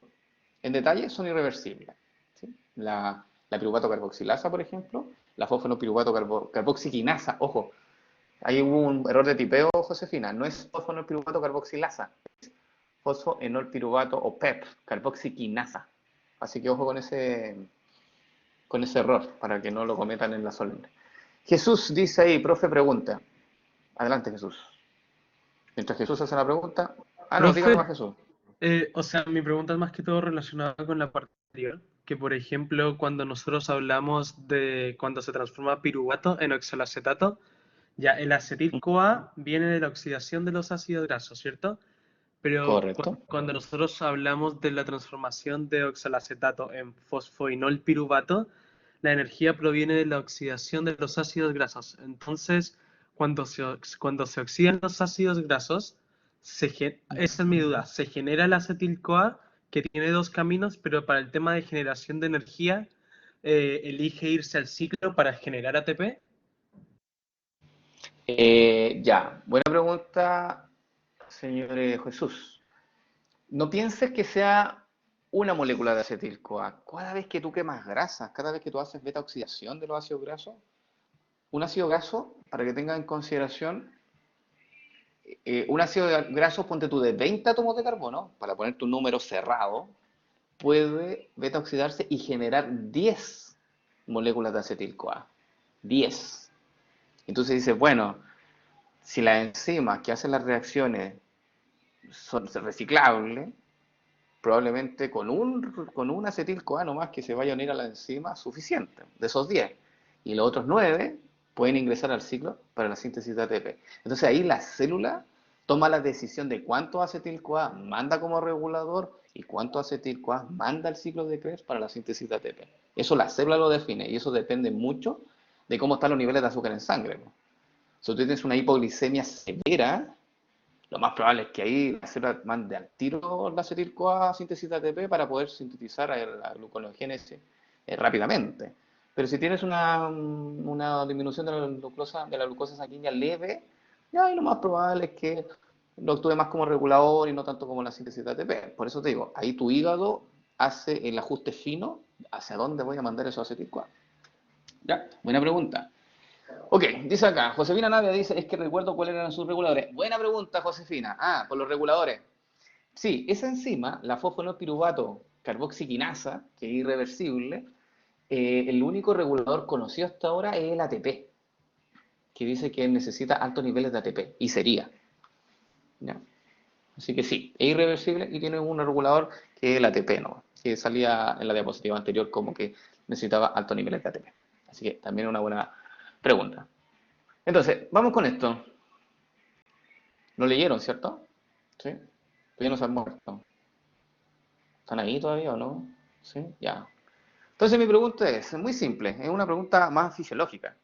en detalle son irreversibles. ¿Sí? La piruvato carboxilasa, por ejemplo, la fosfanopiruvato carboxiquinasa, ojo, ahí hubo un error de tipeo, Josefina, no es fosfanopiruvato carboxilasa, es fosfoenolpiruvato o PEP, carboxiquinasa. Así que ojo con ese error, para que no lo cometan en la solemne. Jesús dice ahí, profe pregunta. Adelante, Jesús. Mientras Jesús hace la pregunta. Ah, no, dígame más Profe, Jesús. o sea, mi pregunta es más que todo relacionada con la parte anterior, que por ejemplo, cuando nosotros hablamos de cuando se transforma piruvato en oxalacetato, ya el acetil-CoA viene de la oxidación de los ácidos grasos, ¿cierto? Pero Correcto. cuando nosotros hablamos de la transformación de oxalacetato en fosfoinol piruvato, la energía proviene de la oxidación de los ácidos grasos. Entonces, cuando se oxidan los ácidos grasos, esa es mi duda, se genera el acetil-CoA que tiene dos caminos, pero para el tema de generación de energía, elige irse al ciclo para generar ATP. Ya, buena pregunta, señor Jesús. No pienses que sea una molécula de acetil-CoA. Cada vez que tú quemas grasas, cada vez que tú haces beta-oxidación de los ácidos grasos, un ácido graso, para que tengas en consideración, un ácido graso, ponte tú de 20 átomos de carbono, para poner tu número cerrado, puede beta-oxidarse y generar 10 moléculas de acetil-CoA. 10. Entonces dices, bueno, si las enzimas que hacen las reacciones son reciclables, probablemente con un acetil-CoA nomás que se vaya a unir a la enzima suficiente, de esos 10. Y los otros 9 pueden ingresar al ciclo para la síntesis de ATP. Entonces ahí la célula toma la decisión de cuánto acetil-CoA manda como regulador y cuánto acetil-CoA manda al ciclo de Krebs para la síntesis de ATP. Eso la célula lo define y eso depende mucho de cómo están los niveles de azúcar en sangre. Si tú tienes una hipoglicemia severa, lo más probable es que ahí la célula mande al tiro la acetil-CoA síntesis de ATP para poder sintetizar la gluconeogénesis rápidamente. Pero si tienes una disminución de la glucosa sanguínea leve, ya ahí lo más probable es que lo actúe más como regulador y no tanto como la síntesis de ATP. Por eso te digo, ahí tu hígado hace el ajuste fino hacia dónde voy a mandar esos acetil-CoA. ¿Ya? Buena pregunta. Ok, dice acá, Josefina Navia dice, es que recuerdo cuáles eran sus reguladores. Buena pregunta, Josefina. Ah, por los reguladores. Sí, esa enzima, la fosfonolpiruvato carboxiquinasa, que es irreversible, el único regulador conocido hasta ahora es el ATP, que dice que necesita altos niveles de ATP, y sería. ¿Ya? Así que sí, es irreversible y tiene un regulador que es el ATP, ¿no? Que salía en la diapositiva anterior como que necesitaba altos niveles de ATP. Así que también es una buena pregunta. Entonces, vamos con esto. ¿Lo leyeron, cierto? Sí. Todavía no se han muerto. ¿Están ahí todavía o no? Sí, ya. Entonces mi pregunta es muy simple, es una pregunta más fisiológica.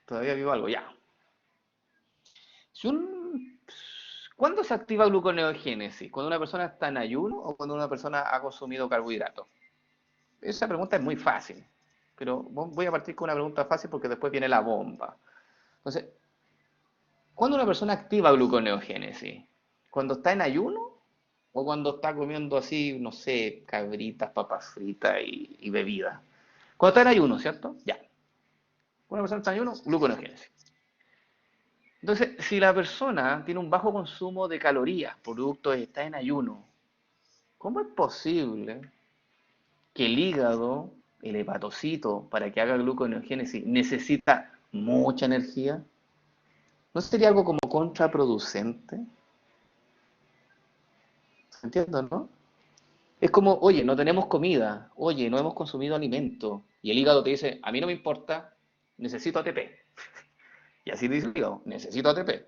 ¿Todavía vivo algo? Ya. Si un... ¿Cuándo se activa gluconeogénesis? ¿Cuando una persona está en ayuno o cuando una persona ha consumido carbohidratos? Esa pregunta es muy fácil, pero voy a partir con una pregunta fácil porque después viene la bomba. Entonces, ¿cuándo una persona activa gluconeogénesis? ¿Cuando está en ayuno o cuando está comiendo así, no sé, cabritas, papas fritas y bebida? Cuando está en ayuno, ¿cierto? Ya. Una persona está en ayuno, gluconeogénesis. Entonces, si la persona tiene un bajo consumo de calorías, producto de estar en ayuno, ¿cómo es posible que el hígado, el hepatocito, para que haga gluconeogénesis, necesita mucha energía? ¿No sería algo como contraproducente? ¿Entiendo, no? Es como, oye, no tenemos comida, oye, no hemos consumido alimento, y el hígado te dice, a mí no me importa, necesito ATP. Y así dice el hígado, necesito ATP.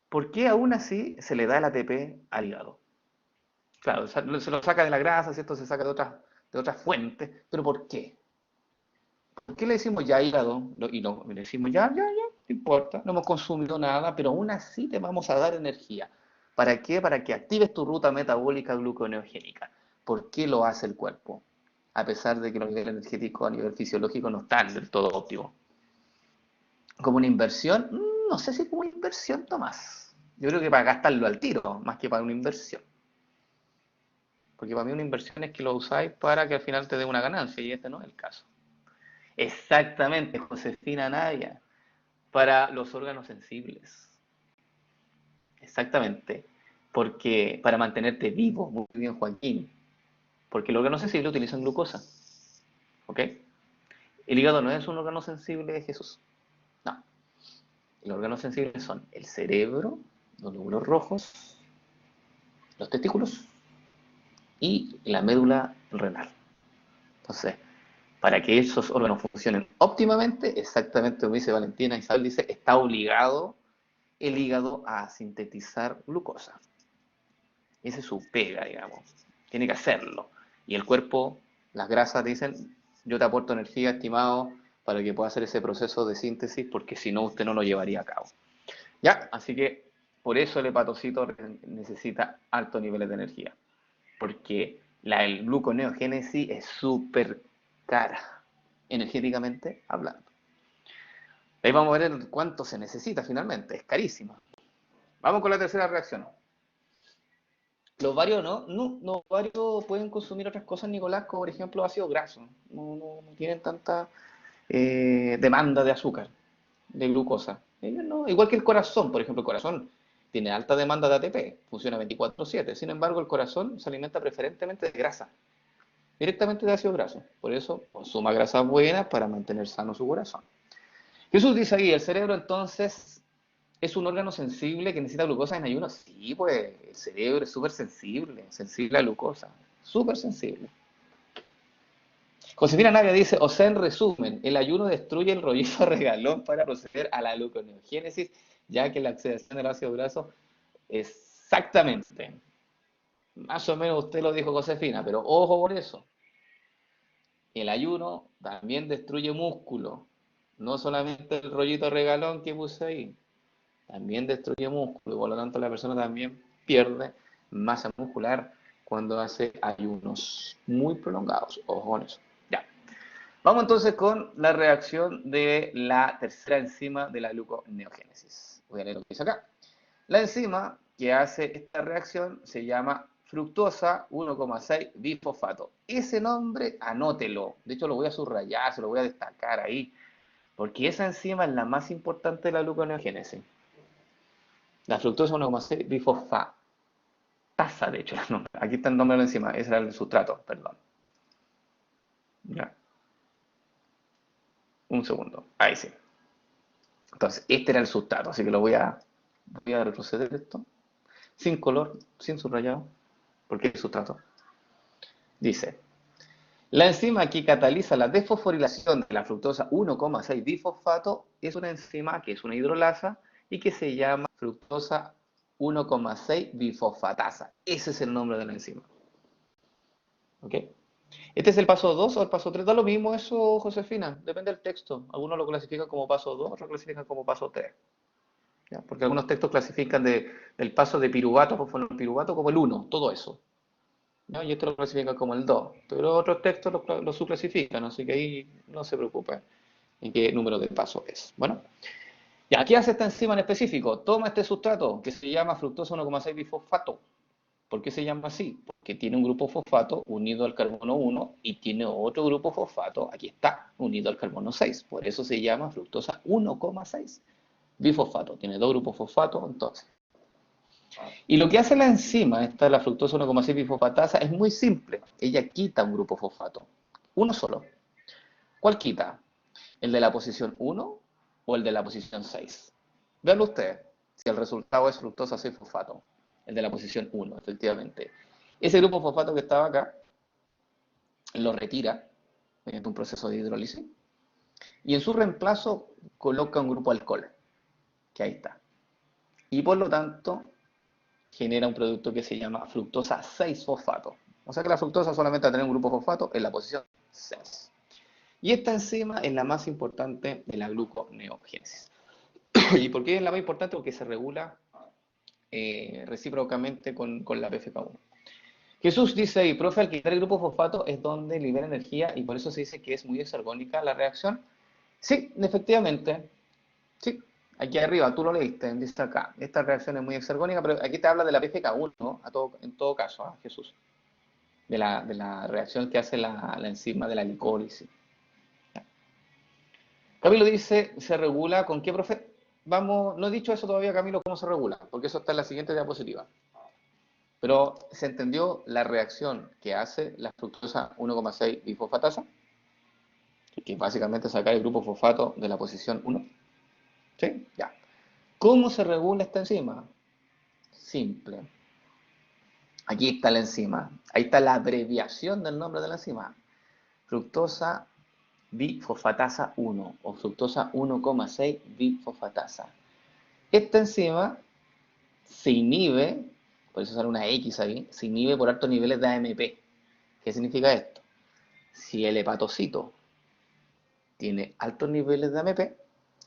¿Por qué aún así se le da el ATP al hígado? Claro, se lo saca de la grasa, ¿cierto? Se saca de otras fuentes, pero ¿por qué? ¿Por qué le decimos ya hígado? Y le decimos ya, no importa, no hemos consumido nada, pero aún así te vamos a dar energía. ¿Para qué? Para que actives tu ruta metabólica gluconeogénica. ¿Por qué lo hace el cuerpo? A pesar de que los niveles energéticos a nivel fisiológico no están del todo óptimos. ¿Como una inversión? No sé si como una inversión, Tomás. Yo creo que para gastarlo al tiro, más que para una inversión. Porque para mí una inversión es que lo usáis para que al final te dé una ganancia, y este no es el caso. Exactamente, Josefina Naya, para los órganos sensibles. Exactamente. Porque para mantenerte vivo, muy bien, Joaquín. Porque los órganos sensibles utilizan glucosa. ¿Ok? El hígado no es un órgano sensible de Jesús. No. Los órganos sensibles son el cerebro los glóbulos rojos, los testículos y la médula renal. Entonces, para que esos órganos funcionen óptimamente, exactamente como dice Valentina, Isabel dice, está obligado el hígado a sintetizar glucosa. Esa es su pega, digamos. Tiene que hacerlo. Y el cuerpo, las grasas dicen, yo te aporto energía, estimado, para que pueda hacer ese proceso de síntesis, porque si no, usted no lo llevaría a cabo. ¿Ya? Así que por eso el hepatocito necesita altos niveles de energía. Porque el gluconeogénesis es súper cara, energéticamente hablando. Ahí vamos a ver cuánto se necesita finalmente. Es carísimo. Vamos con la tercera reacción. Los varios los varios pueden consumir otras cosas, Nicolás, como por ejemplo ácido graso. No tienen tanta demanda de azúcar, de glucosa. Ellos no, igual que el corazón, por ejemplo, el corazón tiene alta demanda de ATP, funciona 24/7. Sin embargo, el corazón se alimenta preferentemente de grasa, directamente de ácido graso. Por eso consuma grasas buenas para mantener sano su corazón. Jesús dice ahí, el cerebro entonces es un órgano sensible que necesita glucosa en ayuno. Sí, pues el cerebro es súper sensible a glucosa, súper sensible. Josefina Navia dice, o sea, en resumen, el ayuno destruye el rollito regalón para proceder a la gluconeogénesis, ya que la oxidación del ácido graso, exactamente, más o menos usted lo dijo Josefina, pero ojo por eso, el ayuno también destruye músculo, no solamente el rollito regalón que puse ahí, también destruye músculo y por lo tanto la persona también pierde masa muscular cuando hace ayunos muy prolongados. Ojo con eso. Ya. Vamos entonces con la reacción de la tercera enzima de la gluconeogénesis. Voy a leer lo que dice acá. La enzima que hace esta reacción se llama fructosa 1,6 bifosfato. Ese nombre anótelo. De hecho lo voy a subrayar, se lo voy a destacar ahí, porque esa enzima es la más importante de la gluconeogénesis. La fructosa 1,6 bifosfatasa, de hecho, no, aquí está el nombre de la enzima, ese era el sustrato, perdón. Ya. Un segundo, ahí sí. Entonces, este era el sustrato, así que voy a retroceder esto, sin color, sin subrayado, porque es sustrato. Dice, la enzima que cataliza la desfosforilación de la fructosa 1,6 bifosfato es una enzima que es una hidrolasa y que se llama fructosa 1,6 bifosfatasa. Ese es el nombre de la enzima. ¿Ok? ¿Este es el paso 2 o el paso 3? Da lo mismo eso, Josefina. Depende del texto. Algunos lo clasifican como paso 2, otros lo clasifican como paso 3. ¿Ya? Porque algunos textos clasifican del paso de piruvato, piruvato como el 1, todo eso. ¿Ya? Y esto lo clasifican como el 2. Pero otros textos lo subclasifican, así que ahí no se preocupen en qué número de paso es. Bueno, ya, ¿qué hace esta enzima en específico? Toma este sustrato que se llama fructosa 1,6 bifosfato. ¿Por qué se llama así? Porque tiene un grupo fosfato unido al carbono 1 y tiene otro grupo fosfato, aquí está, unido al carbono 6. Por eso se llama fructosa 1,6 bifosfato. Tiene dos grupos fosfato, entonces. Y lo que hace la enzima, la fructosa 1,6 bifosfatasa, es muy simple. Ella quita un grupo fosfato, uno solo. ¿Cuál quita? ¿El de la posición 1 o el de la posición 6? Veanlo usted, si el resultado es fructosa 6-fosfato, el de la posición 1, efectivamente. Ese grupo fosfato que estaba acá, lo retira mediante un proceso de hidrólisis y en su reemplazo coloca un grupo alcohol, que ahí está. Y por lo tanto genera un producto que se llama fructosa 6-fosfato. O sea que la fructosa solamente va a tener un grupo fosfato en la posición 6. Y esta enzima es la más importante de la gluconeogénesis. ¿Y por qué es la más importante? Porque se regula recíprocamente con la PFK1. Jesús dice ahí, profe, al quitar el grupo fosfato es donde libera energía y por eso se dice que es muy exergónica la reacción. Sí, efectivamente. Sí, aquí arriba, tú lo leíste, dice acá. Esta reacción es muy exergónica, pero aquí te habla de la PFK1, ¿no? En todo caso, ¿eh? Jesús. De la reacción que hace la enzima de la glicólisis. Camilo dice, ¿se regula con qué, profe? Vamos, no he dicho eso todavía, Camilo, cómo se regula, porque eso está en la siguiente diapositiva. Pero se entendió la reacción que hace la fructosa 1,6 bifosfatasa, que es básicamente sacar el grupo fosfato de la posición 1. ¿Sí? Ya. ¿Cómo se regula esta enzima? simple. Aquí está la enzima. Ahí está la abreviación del nombre de la enzima. Fructosa bifosfatasa 1 o fructosa 1,6 bifosfatasa. Esta enzima se inhibe, por eso sale una X ahí, se inhibe por altos niveles de AMP. ¿Qué significa esto? Si el hepatocito tiene altos niveles de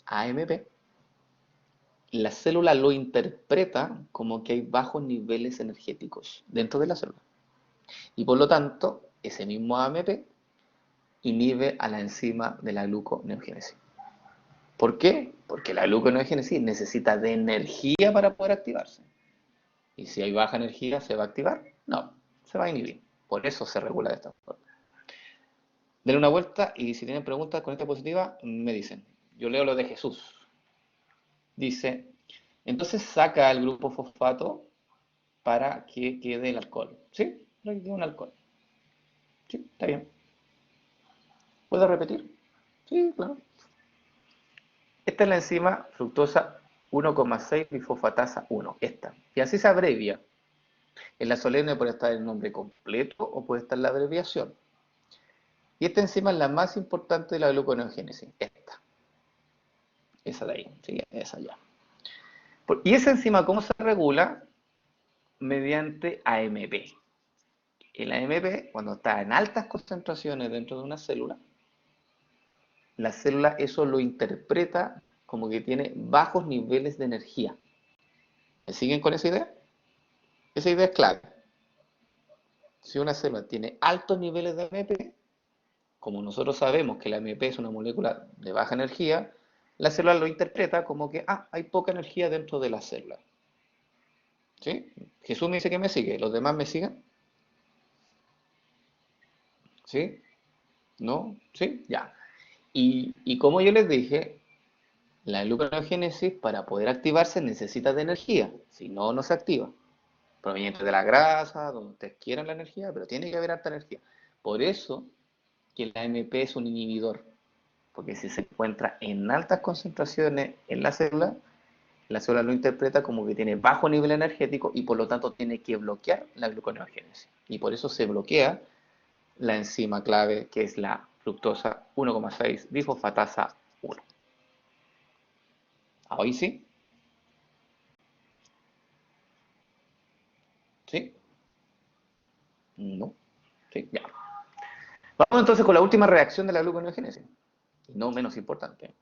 AMP, la célula lo interpreta como que hay bajos niveles energéticos dentro de la célula. Y por lo tanto, ese mismo AMP inhibe a la enzima de la gluconeogénesis. ¿Por qué? Porque la gluconeogénesis necesita de energía para poder activarse. Y si hay baja energía, ¿se va a activar? No, se va a inhibir. Por eso se regula de esta forma. Denle una vuelta y si tienen preguntas con esta diapositiva, me dicen. Yo leo lo de Jesús. Dice, entonces saca el grupo fosfato para que quede el alcohol. ¿Sí? Para que quede un alcohol. Sí, está bien. ¿Puedo repetir? Sí, claro. Esta es la enzima fructosa 1,6 bifosfatasa 1. Esta. Y así se abrevia. En la solemne puede estar el nombre completo o puede estar la abreviación. Y esta enzima es la más importante de la gluconeogénesis. Esta. Esa de ahí. Sí, esa ya. Y esa enzima, ¿cómo se regula? Mediante AMP. El AMP, cuando está en altas concentraciones dentro de una célula, la célula eso lo interpreta como que tiene bajos niveles de energía. ¿Me siguen con esa idea? Esa idea es clave. Si una célula tiene altos niveles de AMP, como nosotros sabemos que la AMP es una molécula de baja energía, la célula lo interpreta como que hay poca energía dentro de la célula. ¿Sí? Jesús me dice que me sigue, ¿los demás me siguen? ¿Sí? ¿No? ¿Sí? Ya. Y como yo les dije, la gluconeogénesis para poder activarse necesita de energía, si no, no se activa. Proveniente de la grasa, donde ustedes quieran la energía, pero tiene que haber alta energía. Por eso que el AMP es un inhibidor, porque si se encuentra en altas concentraciones en la célula lo interpreta como que tiene bajo nivel energético y por lo tanto tiene que bloquear la gluconeogénesis. Y por eso se bloquea la enzima clave que es la fructosa 1,6 bifosfatasa 1. ¿Ahí sí? ¿Sí? No. ¿Sí? Ya. Vamos entonces con la última reacción de la gluconeogénesis. No menos importante.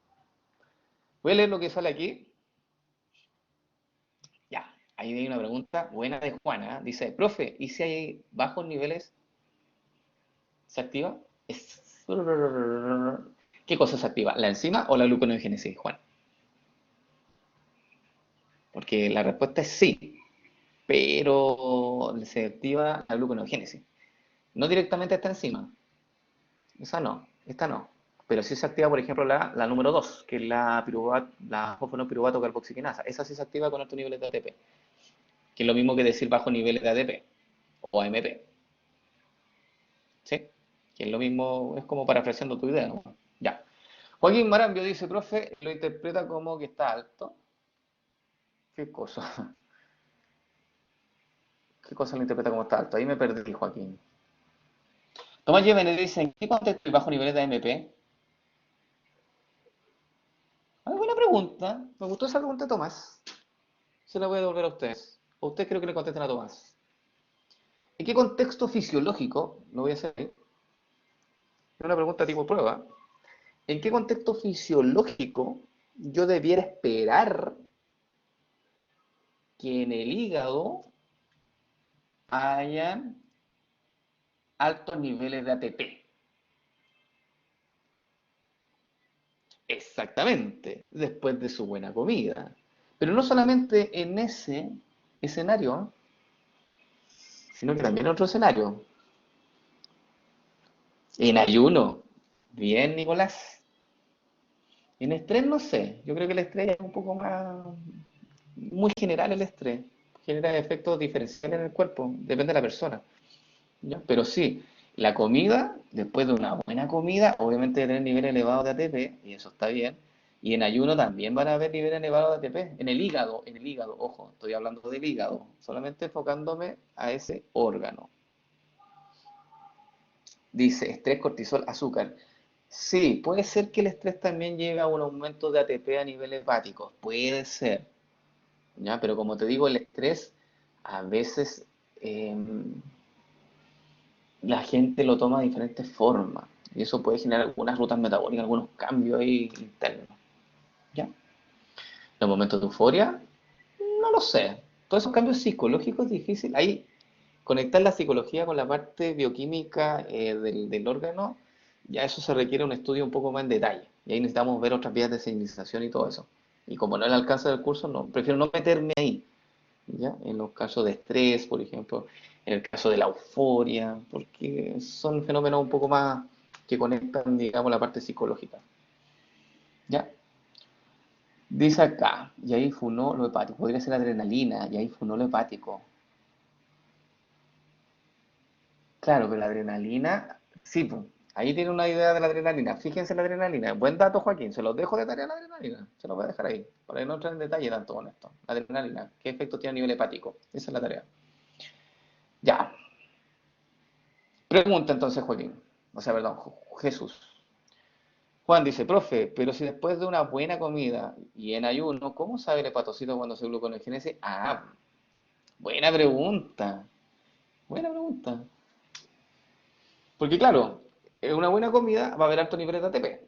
Voy a leer lo que sale aquí. Ya. Ahí hay una pregunta buena de Juana. Dice, profe, ¿y si hay bajos niveles? ¿Se activa? ¿Qué cosa se activa? ¿La enzima o la gluconeogénesis, Juan? Porque la respuesta es sí, pero se activa la gluconeogénesis. No directamente esta enzima. Esa no, esta no. Pero sí se activa, por ejemplo, la número 2, que es la fosfenopiruvato carboxigenasa. Esa sí se activa con altos niveles de ATP, que es lo mismo que decir bajo niveles de ADP o AMP. ¿Sí? Que es lo mismo, es como parafraseando tu idea, ¿no? Ya. Joaquín Marambio dice, profe, lo interpreta como que está alto. ¿Qué cosa? ¿Qué cosa lo interpreta como está alto? Ahí me perdí, Joaquín. Tomás Llévenes dice, ¿en qué contexto el bajo niveles de AMP? Buena pregunta. Me gustó esa pregunta de Tomás. Se la voy a devolver a ustedes. O ustedes creo que le contesten a Tomás. ¿En qué contexto fisiológico? Lo voy a hacer ahí. Es una pregunta tipo prueba. ¿En qué contexto fisiológico yo debiera esperar que en el hígado hayan altos niveles de ATP? Exactamente, después de su buena comida. Pero no solamente en ese escenario, sino que también en otro escenario. En ayuno. Bien, Nicolás. En estrés no sé. Yo creo que el estrés es un poco más, muy general el estrés. Genera efectos diferenciales en el cuerpo. Depende de la persona. ¿Ya? Pero sí, la comida, después de una buena comida, obviamente de tener niveles elevados de ATP, y eso está bien, Y en ayuno también van a haber niveles elevados de ATP. En el hígado, ojo, estoy hablando del hígado, solamente enfocándome a ese órgano. Dice, estrés, cortisol, azúcar. Sí, puede ser que el estrés también lleve a un aumento de ATP a nivel hepático, puede ser, ¿ya? Pero como te digo, el estrés a veces la gente lo toma de diferentes formas y eso puede generar algunas rutas metabólicas, algunos cambios ahí internos, ¿ya? Los momentos de euforia, no lo sé. Todos esos cambios psicológicos es difícil. Ahí conectar la psicología con la parte bioquímica del órgano, ya eso se requiere un estudio un poco más en detalle. Y ahí necesitamos ver otras vías de señalización y todo eso. Y como no es el alcance del curso, no, prefiero no meterme ahí, ¿ya? En los casos de estrés, por ejemplo, en el caso de la euforia, porque son fenómenos un poco más que conectan, digamos, la parte psicológica, ¿ya? Dice acá, y ahí funó lo hepático, podría ser adrenalina, y ahí funó lo hepático. Claro, pero la adrenalina, sí, pues, ahí tiene una idea de la adrenalina. Fíjense en la adrenalina. Buen dato, Joaquín. Se los dejo de tarea la adrenalina. Se los voy a dejar ahí, para que no entrar en detalle tanto con esto. La adrenalina, ¿qué efecto tiene a nivel hepático? Esa es la tarea. Ya. Pregunta entonces, Joaquín. O sea, perdón, Jesús. Juan dice, profe, pero si después de una buena comida y en ayuno, ¿cómo sabe el hepatocito cuando se gluconeogénesis? Ah, buena pregunta. Buena pregunta. Porque claro, en una buena comida va a haber altos niveles de ATP.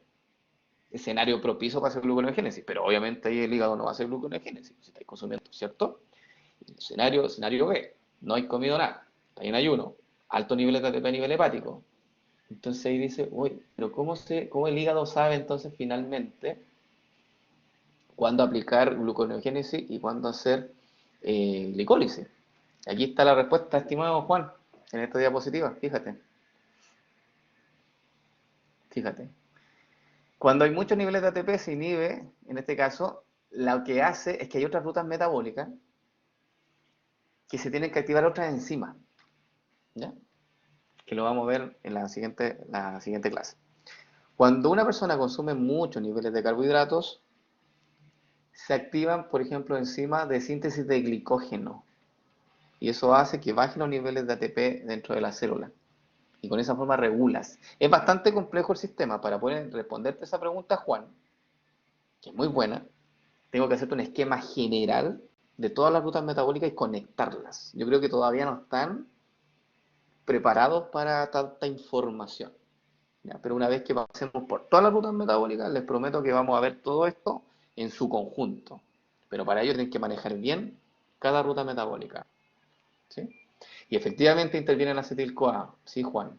Escenario propicio para hacer gluconeogénesis, pero obviamente ahí el hígado no va a hacer gluconeogénesis si estáis consumiendo, ¿cierto? Escenario B, no hay comido nada, estáis en ayuno, altos niveles de ATP a nivel hepático. Entonces ahí dice, uy, pero ¿cómo el hígado sabe entonces finalmente cuándo aplicar gluconeogénesis y cuándo hacer glicólisis? Aquí está la respuesta, estimado Juan, en esta diapositiva, fíjate. Cuando hay muchos niveles de ATP se inhibe, en este caso, lo que hace es que hay otras rutas metabólicas que se tienen que activar otras enzimas, ¿ya? Que lo vamos a ver en la siguiente clase. Cuando una persona consume muchos niveles de carbohidratos, se activan, por ejemplo, enzimas de síntesis de glicógeno. Y eso hace que bajen los niveles de ATP dentro de la célula. Y con esa forma regulas. Es bastante complejo el sistema. Para poder responderte esa pregunta, Juan, que es muy buena, tengo que hacerte un esquema general de todas las rutas metabólicas y conectarlas. Yo creo que todavía no están preparados para tanta información, ¿ya? Pero una vez que pasemos por todas las rutas metabólicas, les prometo que vamos a ver todo esto en su conjunto. Pero para ello tienen que manejar bien cada ruta metabólica, ¿sí? Y efectivamente interviene el acetil-CoA, sí, Juan,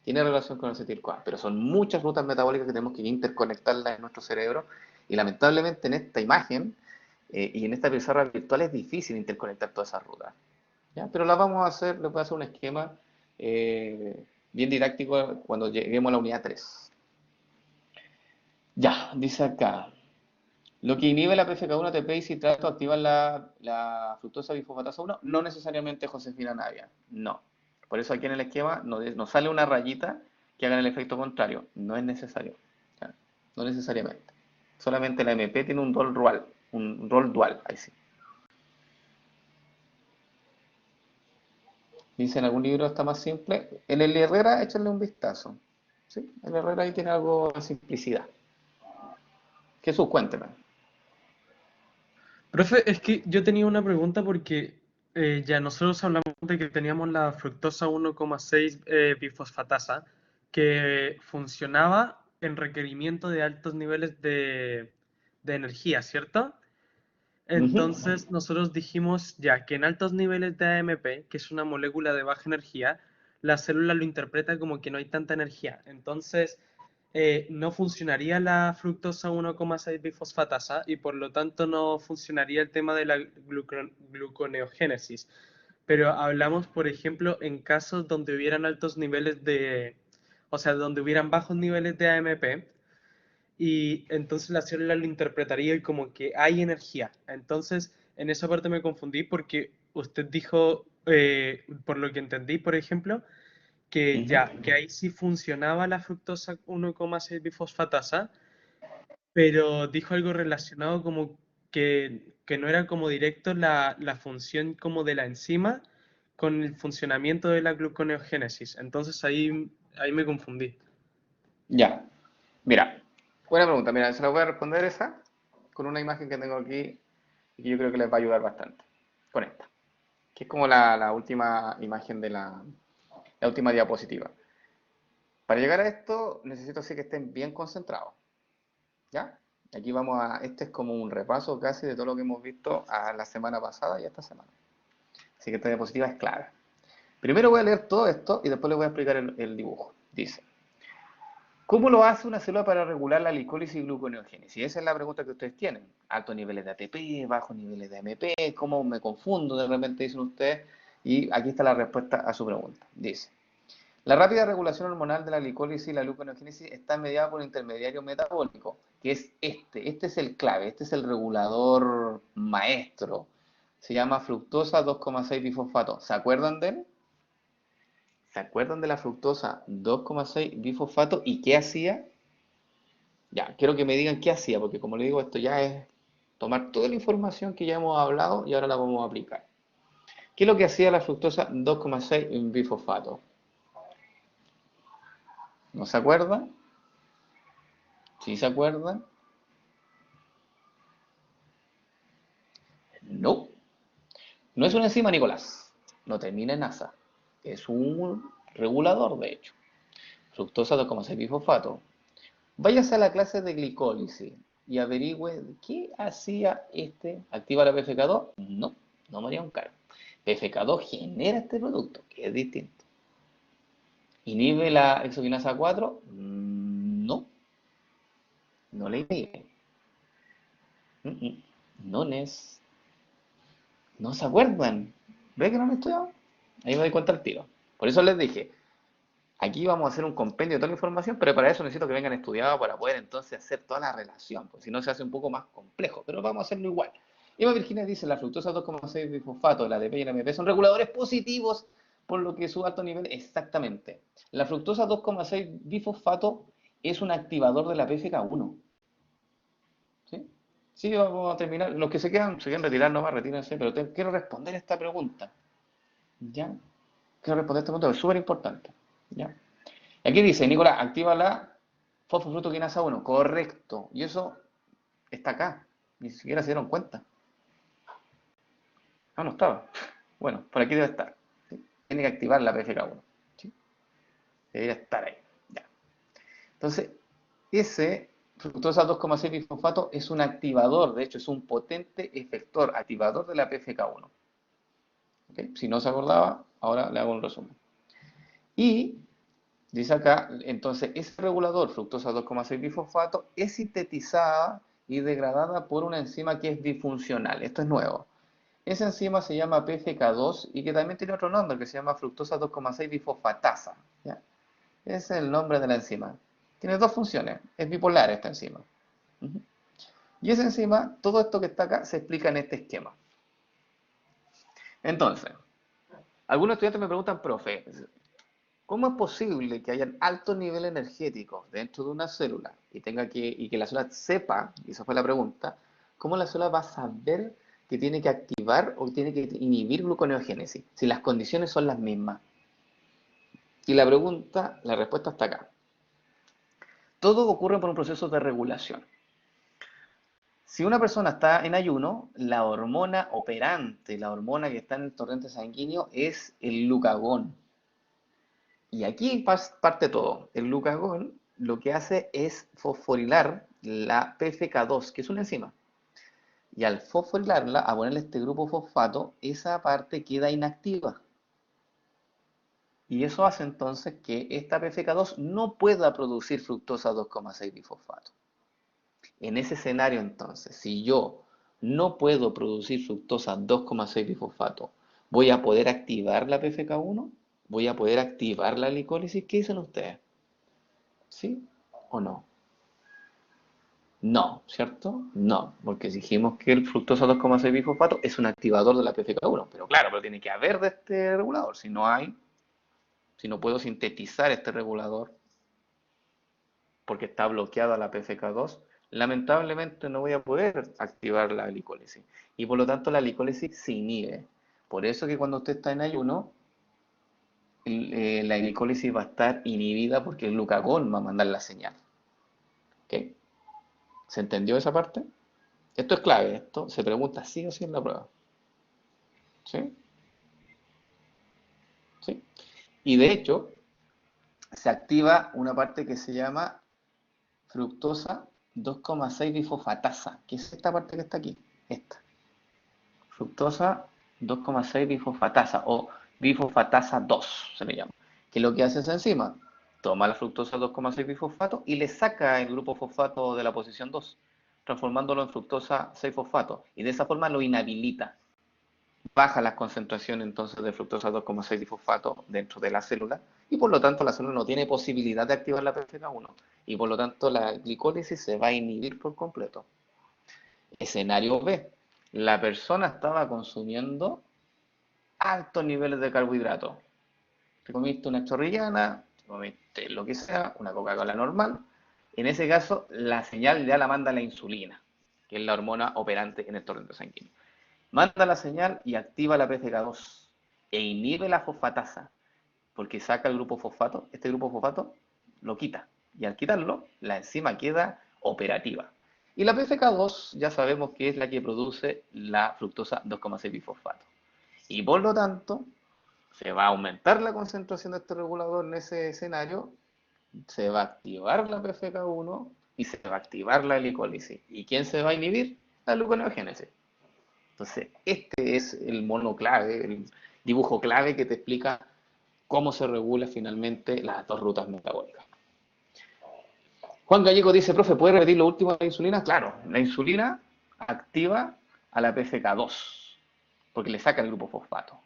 tiene relación con el acetil-CoA, pero son muchas rutas metabólicas que tenemos que interconectarlas en nuestro cerebro y lamentablemente en esta imagen y en esta pizarra virtual es difícil interconectar todas esas rutas, ¿ya? Pero las vamos a hacer, les voy a hacer un esquema bien didáctico cuando lleguemos a la unidad 3. Ya, dice acá, lo que inhibe la PFK1, ATP y citrato activan la fructosa bifosfatasa 1, no necesariamente, Josefina Navia, no. Por eso aquí en el esquema nos sale una rayita que haga el efecto contrario, no es necesario, ¿ya? No necesariamente. Solamente la MP tiene un rol dual, ahí sí. Dice en algún libro está más simple. En el Herrera, échale un vistazo. ¿Sí? El Herrera ahí tiene algo de simplicidad. Jesús, cuénteme. Profe, es que yo tenía una pregunta porque ya nosotros hablamos de que teníamos la fructosa 1,6 bifosfatasa que funcionaba en requerimiento de altos niveles de energía, ¿cierto? Ujú. Entonces nosotros dijimos ya que en altos niveles de AMP, que es una molécula de baja energía, la célula lo interpreta como que no hay tanta energía. Entonces no funcionaría la fructosa 1,6 bifosfatasa y por lo tanto no funcionaría el tema de la gluconeogénesis. Pero hablamos, por ejemplo, en casos donde hubieran altos niveles o sea, donde hubieran bajos niveles de AMP, y entonces la célula lo interpretaría como que hay energía. Entonces, en esa parte me confundí porque usted dijo, por lo que entendí, por ejemplo, Ujú. que ahí sí funcionaba la fructosa 1,6 bifosfatasa, pero dijo algo relacionado como que no era como directo la función como de la enzima con el funcionamiento de la gluconeogénesis. Entonces ahí me confundí. Ya, mira, buena pregunta. Mira, se la voy a responder esa con una imagen que tengo aquí y que yo creo que les va a ayudar bastante. Con esta, que es como la última imagen de la última diapositiva. Para llegar a esto, necesito así que estén bien concentrados. ¿Ya? Aquí vamos a, este es como un repaso casi de todo lo que hemos visto a la semana pasada y esta semana. Así que esta diapositiva es clave. Primero voy a leer todo esto y después les voy a explicar el dibujo. Dice, ¿cómo lo hace una célula para regular la glicólisis y gluconeogénesis? Esa es la pregunta que ustedes tienen. Altos niveles de ATP, bajos niveles de AMP, ¿cómo me confundo? De repente dicen ustedes. Y aquí está la respuesta a su pregunta. Dice, la rápida regulación hormonal de la glicólisis y la gluconeogénesis está mediada por un intermediario metabólico, que es este. Este es el clave, este es el regulador maestro. Se llama fructosa 2,6 bifosfato. ¿Se acuerdan de él? ¿Se acuerdan de la fructosa 2,6 bifosfato y qué hacía? Ya, quiero que me digan qué hacía, porque como le digo, esto ya es tomar toda la información que ya hemos hablado y ahora la vamos a aplicar. ¿Qué es lo que hacía la fructosa 2,6 bifosfato? ¿No se acuerdan? ¿Sí se acuerdan? No, no es una enzima, Nicolás. No termina en asa. Es un regulador, de hecho. Fructosa 2,6 bifosfato. Váyase a la clase de glicólisis y averigüe qué hacía este. ¿Activa la PFK2? No, no María un caro. PFK2 genera este producto, que es distinto. ¿Inhibe la exoquinasa 4? No, no la inhibe. No es. ¿No se acuerdan? ¿Ve que no lo he estudiado? Ahí me doy cuenta al tiro. Por eso les dije, aquí vamos a hacer un compendio de toda la información, pero para eso necesito que vengan estudiados para poder entonces hacer toda la relación, porque si no se hace un poco más complejo, pero vamos a hacerlo igual. Eva Virginia dice, la fructosa 2,6 bifosfato, la ADP y la MP son reguladores positivos, por lo que su alto nivel, exactamente. La fructosa 2,6 bifosfato es un activador de la PFK1. ¿Sí? Sí, vamos a terminar. Los que se quieren retirar nomás, retírense, pero quiero responder esta pregunta. ¿Ya? Quiero responder esta pregunta, es súper importante. ¿Ya? Aquí dice, Nicolás, activa la fosfofructoquinasa 1. Correcto. Y eso está acá. Ni siquiera se dieron cuenta. Ah, no estaba. Bueno, por aquí debe estar. ¿Sí? Tiene que activar la PFK1. ¿Sí? Debería estar ahí. Ya. Entonces, ese fructosa 2,6 bifosfato es un activador, de hecho es un potente efector, activador de la PFK1. ¿Okay? Si no se acordaba, ahora le hago un resumen. Y dice acá, entonces, ese regulador, fructosa 2,6 bifosfato, es sintetizada y degradada por una enzima que es disfuncional. Esto es nuevo. Esa enzima se llama PFK2 y que también tiene otro nombre que se llama fructosa 2,6 bifosfatasa. ¿Ya? Ese es el nombre de la enzima. Tiene dos funciones. Es bipolar esta enzima. Uh-huh. Y esa enzima, todo esto que está acá, se explica en este esquema. Entonces, algunos estudiantes me preguntan, profe, ¿cómo es posible que hayan altos niveles energéticos dentro de una célula y que la célula sepa, y esa fue la pregunta, cómo la célula va a saber que tiene que activar o tiene que inhibir gluconeogénesis, si las condiciones son las mismas? Y la respuesta está acá. Todo ocurre por un proceso de regulación. Si una persona está en ayuno, la hormona operante, la hormona que está en el torrente sanguíneo es el glucagón. Y aquí parte todo. El glucagón lo que hace es fosforilar la PFK2, que es una enzima. Y al fosforilarla, a ponerle este grupo fosfato, esa parte queda inactiva. Y eso hace entonces que esta PFK2 no pueda producir fructosa 2,6 bifosfato. En ese escenario entonces, si yo no puedo producir fructosa 2,6 bifosfato, ¿voy a poder activar la PFK1? ¿Voy a poder activar la glicólisis? ¿Qué dicen ustedes? ¿Sí o no? No, ¿cierto? No, porque dijimos que el fructosa 2,6 bifosfato es un activador de la PFK1, pero claro, pero tiene que haber de este regulador. Si no hay, si no puedo sintetizar este regulador porque está bloqueada la PFK2, lamentablemente no voy a poder activar la glicólisis. Y por lo tanto la glicólisis se inhibe. Por eso que cuando usted está en ayuno, la glicólisis va a estar inhibida porque el glucagón va a mandar la señal. ¿Ok? ¿Se entendió esa parte? Esto es clave, esto se pregunta sí o sí en la prueba. ¿Sí? ¿Sí? Y de hecho, se activa una parte que se llama fructosa 2,6 bifosfatasa, que es esta parte que está aquí, esta. Fructosa 2,6 bifosfatasa o bifosfatasa 2 se le llama. Que lo que hace esa enzima, toma la fructosa 2,6 bifosfato y le saca el grupo fosfato de la posición 2, transformándolo en fructosa 6 fosfato y de esa forma lo inhabilita. Baja la concentración entonces de fructosa 2,6 difosfato dentro de la célula y por lo tanto la célula no tiene posibilidad de activar la PFK1 y por lo tanto la glicólisis se va a inhibir por completo. Escenario B. La persona estaba consumiendo altos niveles de carbohidratos. Te comiste una chorrillana, te comiste lo que sea, una Coca-Cola normal. En ese caso, la señal ya la manda la insulina, que es la hormona operante en el torrente sanguíneo. Manda la señal y activa la PCK2 e inhibe la fosfatasa, porque saca el grupo fosfato, este grupo fosfato lo quita, y al quitarlo, la enzima queda operativa. Y la PCK2 ya sabemos que es la que produce la fructosa 2,6 bifosfato. Y por lo tanto, se va a aumentar la concentración de este regulador en ese escenario, se va a activar la PFK1 y se va a activar la glicólisis. ¿Y quién se va a inhibir? La gluconeogénesis. Entonces, este es el mono clave, el dibujo clave que te explica cómo se regula finalmente las dos rutas metabólicas. Juan Gallego dice, profe, ¿puede repetir lo último de la insulina? Claro, la insulina activa a la PFK2, porque le saca el grupo fosfato.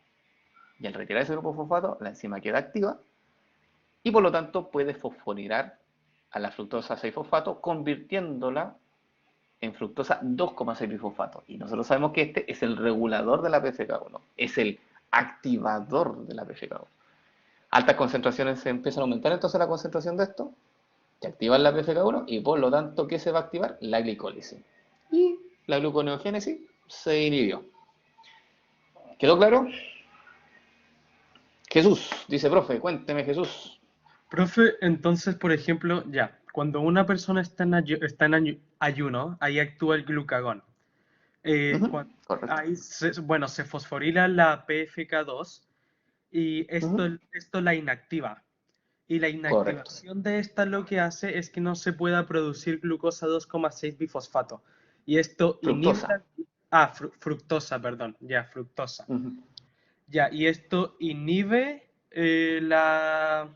Y al retirar ese grupo fosfato, la enzima queda activa y por lo tanto puede fosforilar a la fructosa 6-fosfato, convirtiéndola en fructosa 2,6 bifosfato. Y nosotros sabemos que este es el regulador de la PFK1, es el activador de la PFK1. Altas concentraciones se empiezan a aumentar entonces la concentración de esto, se activa la PFK1 y por lo tanto, ¿qué se va a activar? La glicólisis. Y la gluconeogénesis se inhibió. ¿Quedó claro? Jesús, dice, profe, cuénteme Jesús. Profe, entonces, por ejemplo, ya, cuando una persona está en ayuno, ahí actúa el glucagón. Correcto. Ahí bueno, se fosforila la PFK2 y Ujú. esto la inactiva. Y la Correcto. inactivación de esta lo que hace es que no se pueda producir glucosa 2,6 bifosfato. Y esto inhibe Fructosa. fructosa, perdón, ya, fructosa. Ujú. Ya, y esto inhibe la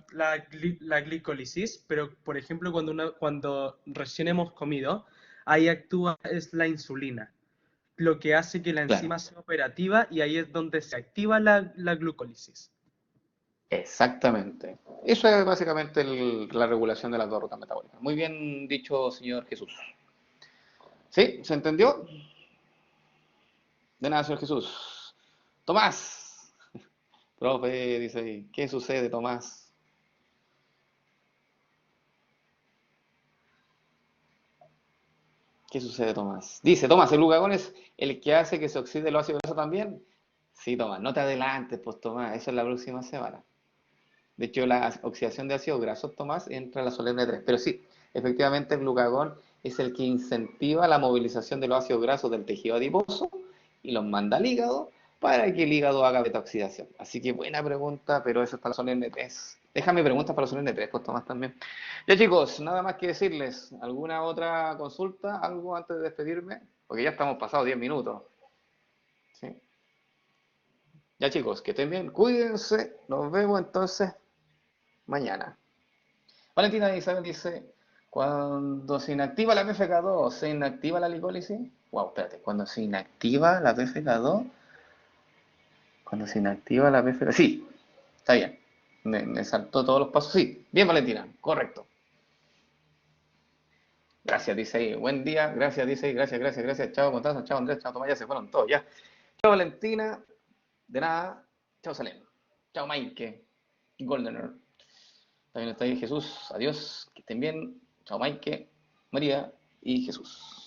glicólisis, pero por ejemplo, cuando recién hemos comido, ahí actúa es la insulina, lo que hace que la Claro. enzima sea operativa y ahí es donde se activa la glucólisis. Exactamente. Eso es básicamente la regulación de las dos rutas metabólicas. Muy bien dicho, señor Jesús. ¿Sí? ¿Se entendió? De nada, señor Jesús. Tomás. Profe, dice ahí. ¿Qué sucede, Tomás? ¿Qué sucede, Tomás? Dice, Tomás, ¿el glucagón es el que hace que se oxide el ácido graso también? Sí, Tomás, no te adelantes, pues Tomás, eso es la próxima semana. De hecho, la oxidación de ácidos grasos, Tomás, entra a la solemne 3. Pero sí, efectivamente el glucagón es el que incentiva la movilización de los ácidos grasos del tejido adiposo y los manda al hígado para que el hígado haga beta-oxidación. Así que buena pregunta, pero eso es para la solemne 3. Déjame preguntas para la solemne 3, pues Tomás también. Ya chicos, nada más que decirles. ¿Alguna otra consulta? ¿Algo antes de despedirme? Porque ya estamos pasados 10 minutos. ¿Sí? Ya chicos, que estén bien. Cuídense. Nos vemos entonces mañana. Valentina Isabel dice, cuando se inactiva la PFK2, ¿se inactiva la glicólisis? Wow, espérate, cuando se inactiva la PFK2, cuando se inactiva la PFK2, sí, está bien, me saltó todos los pasos, sí, bien Valentina, correcto. Gracias, dice ahí, buen día, gracias, dice ahí, gracias, chao Constanza, chao Andrés, chao Tomás, ya se fueron todos, ya. Chao Valentina, de nada, chao Salem, chao Maike, Goldener, también está ahí Jesús, adiós, que estén bien, chao Maike, María, y Jesús.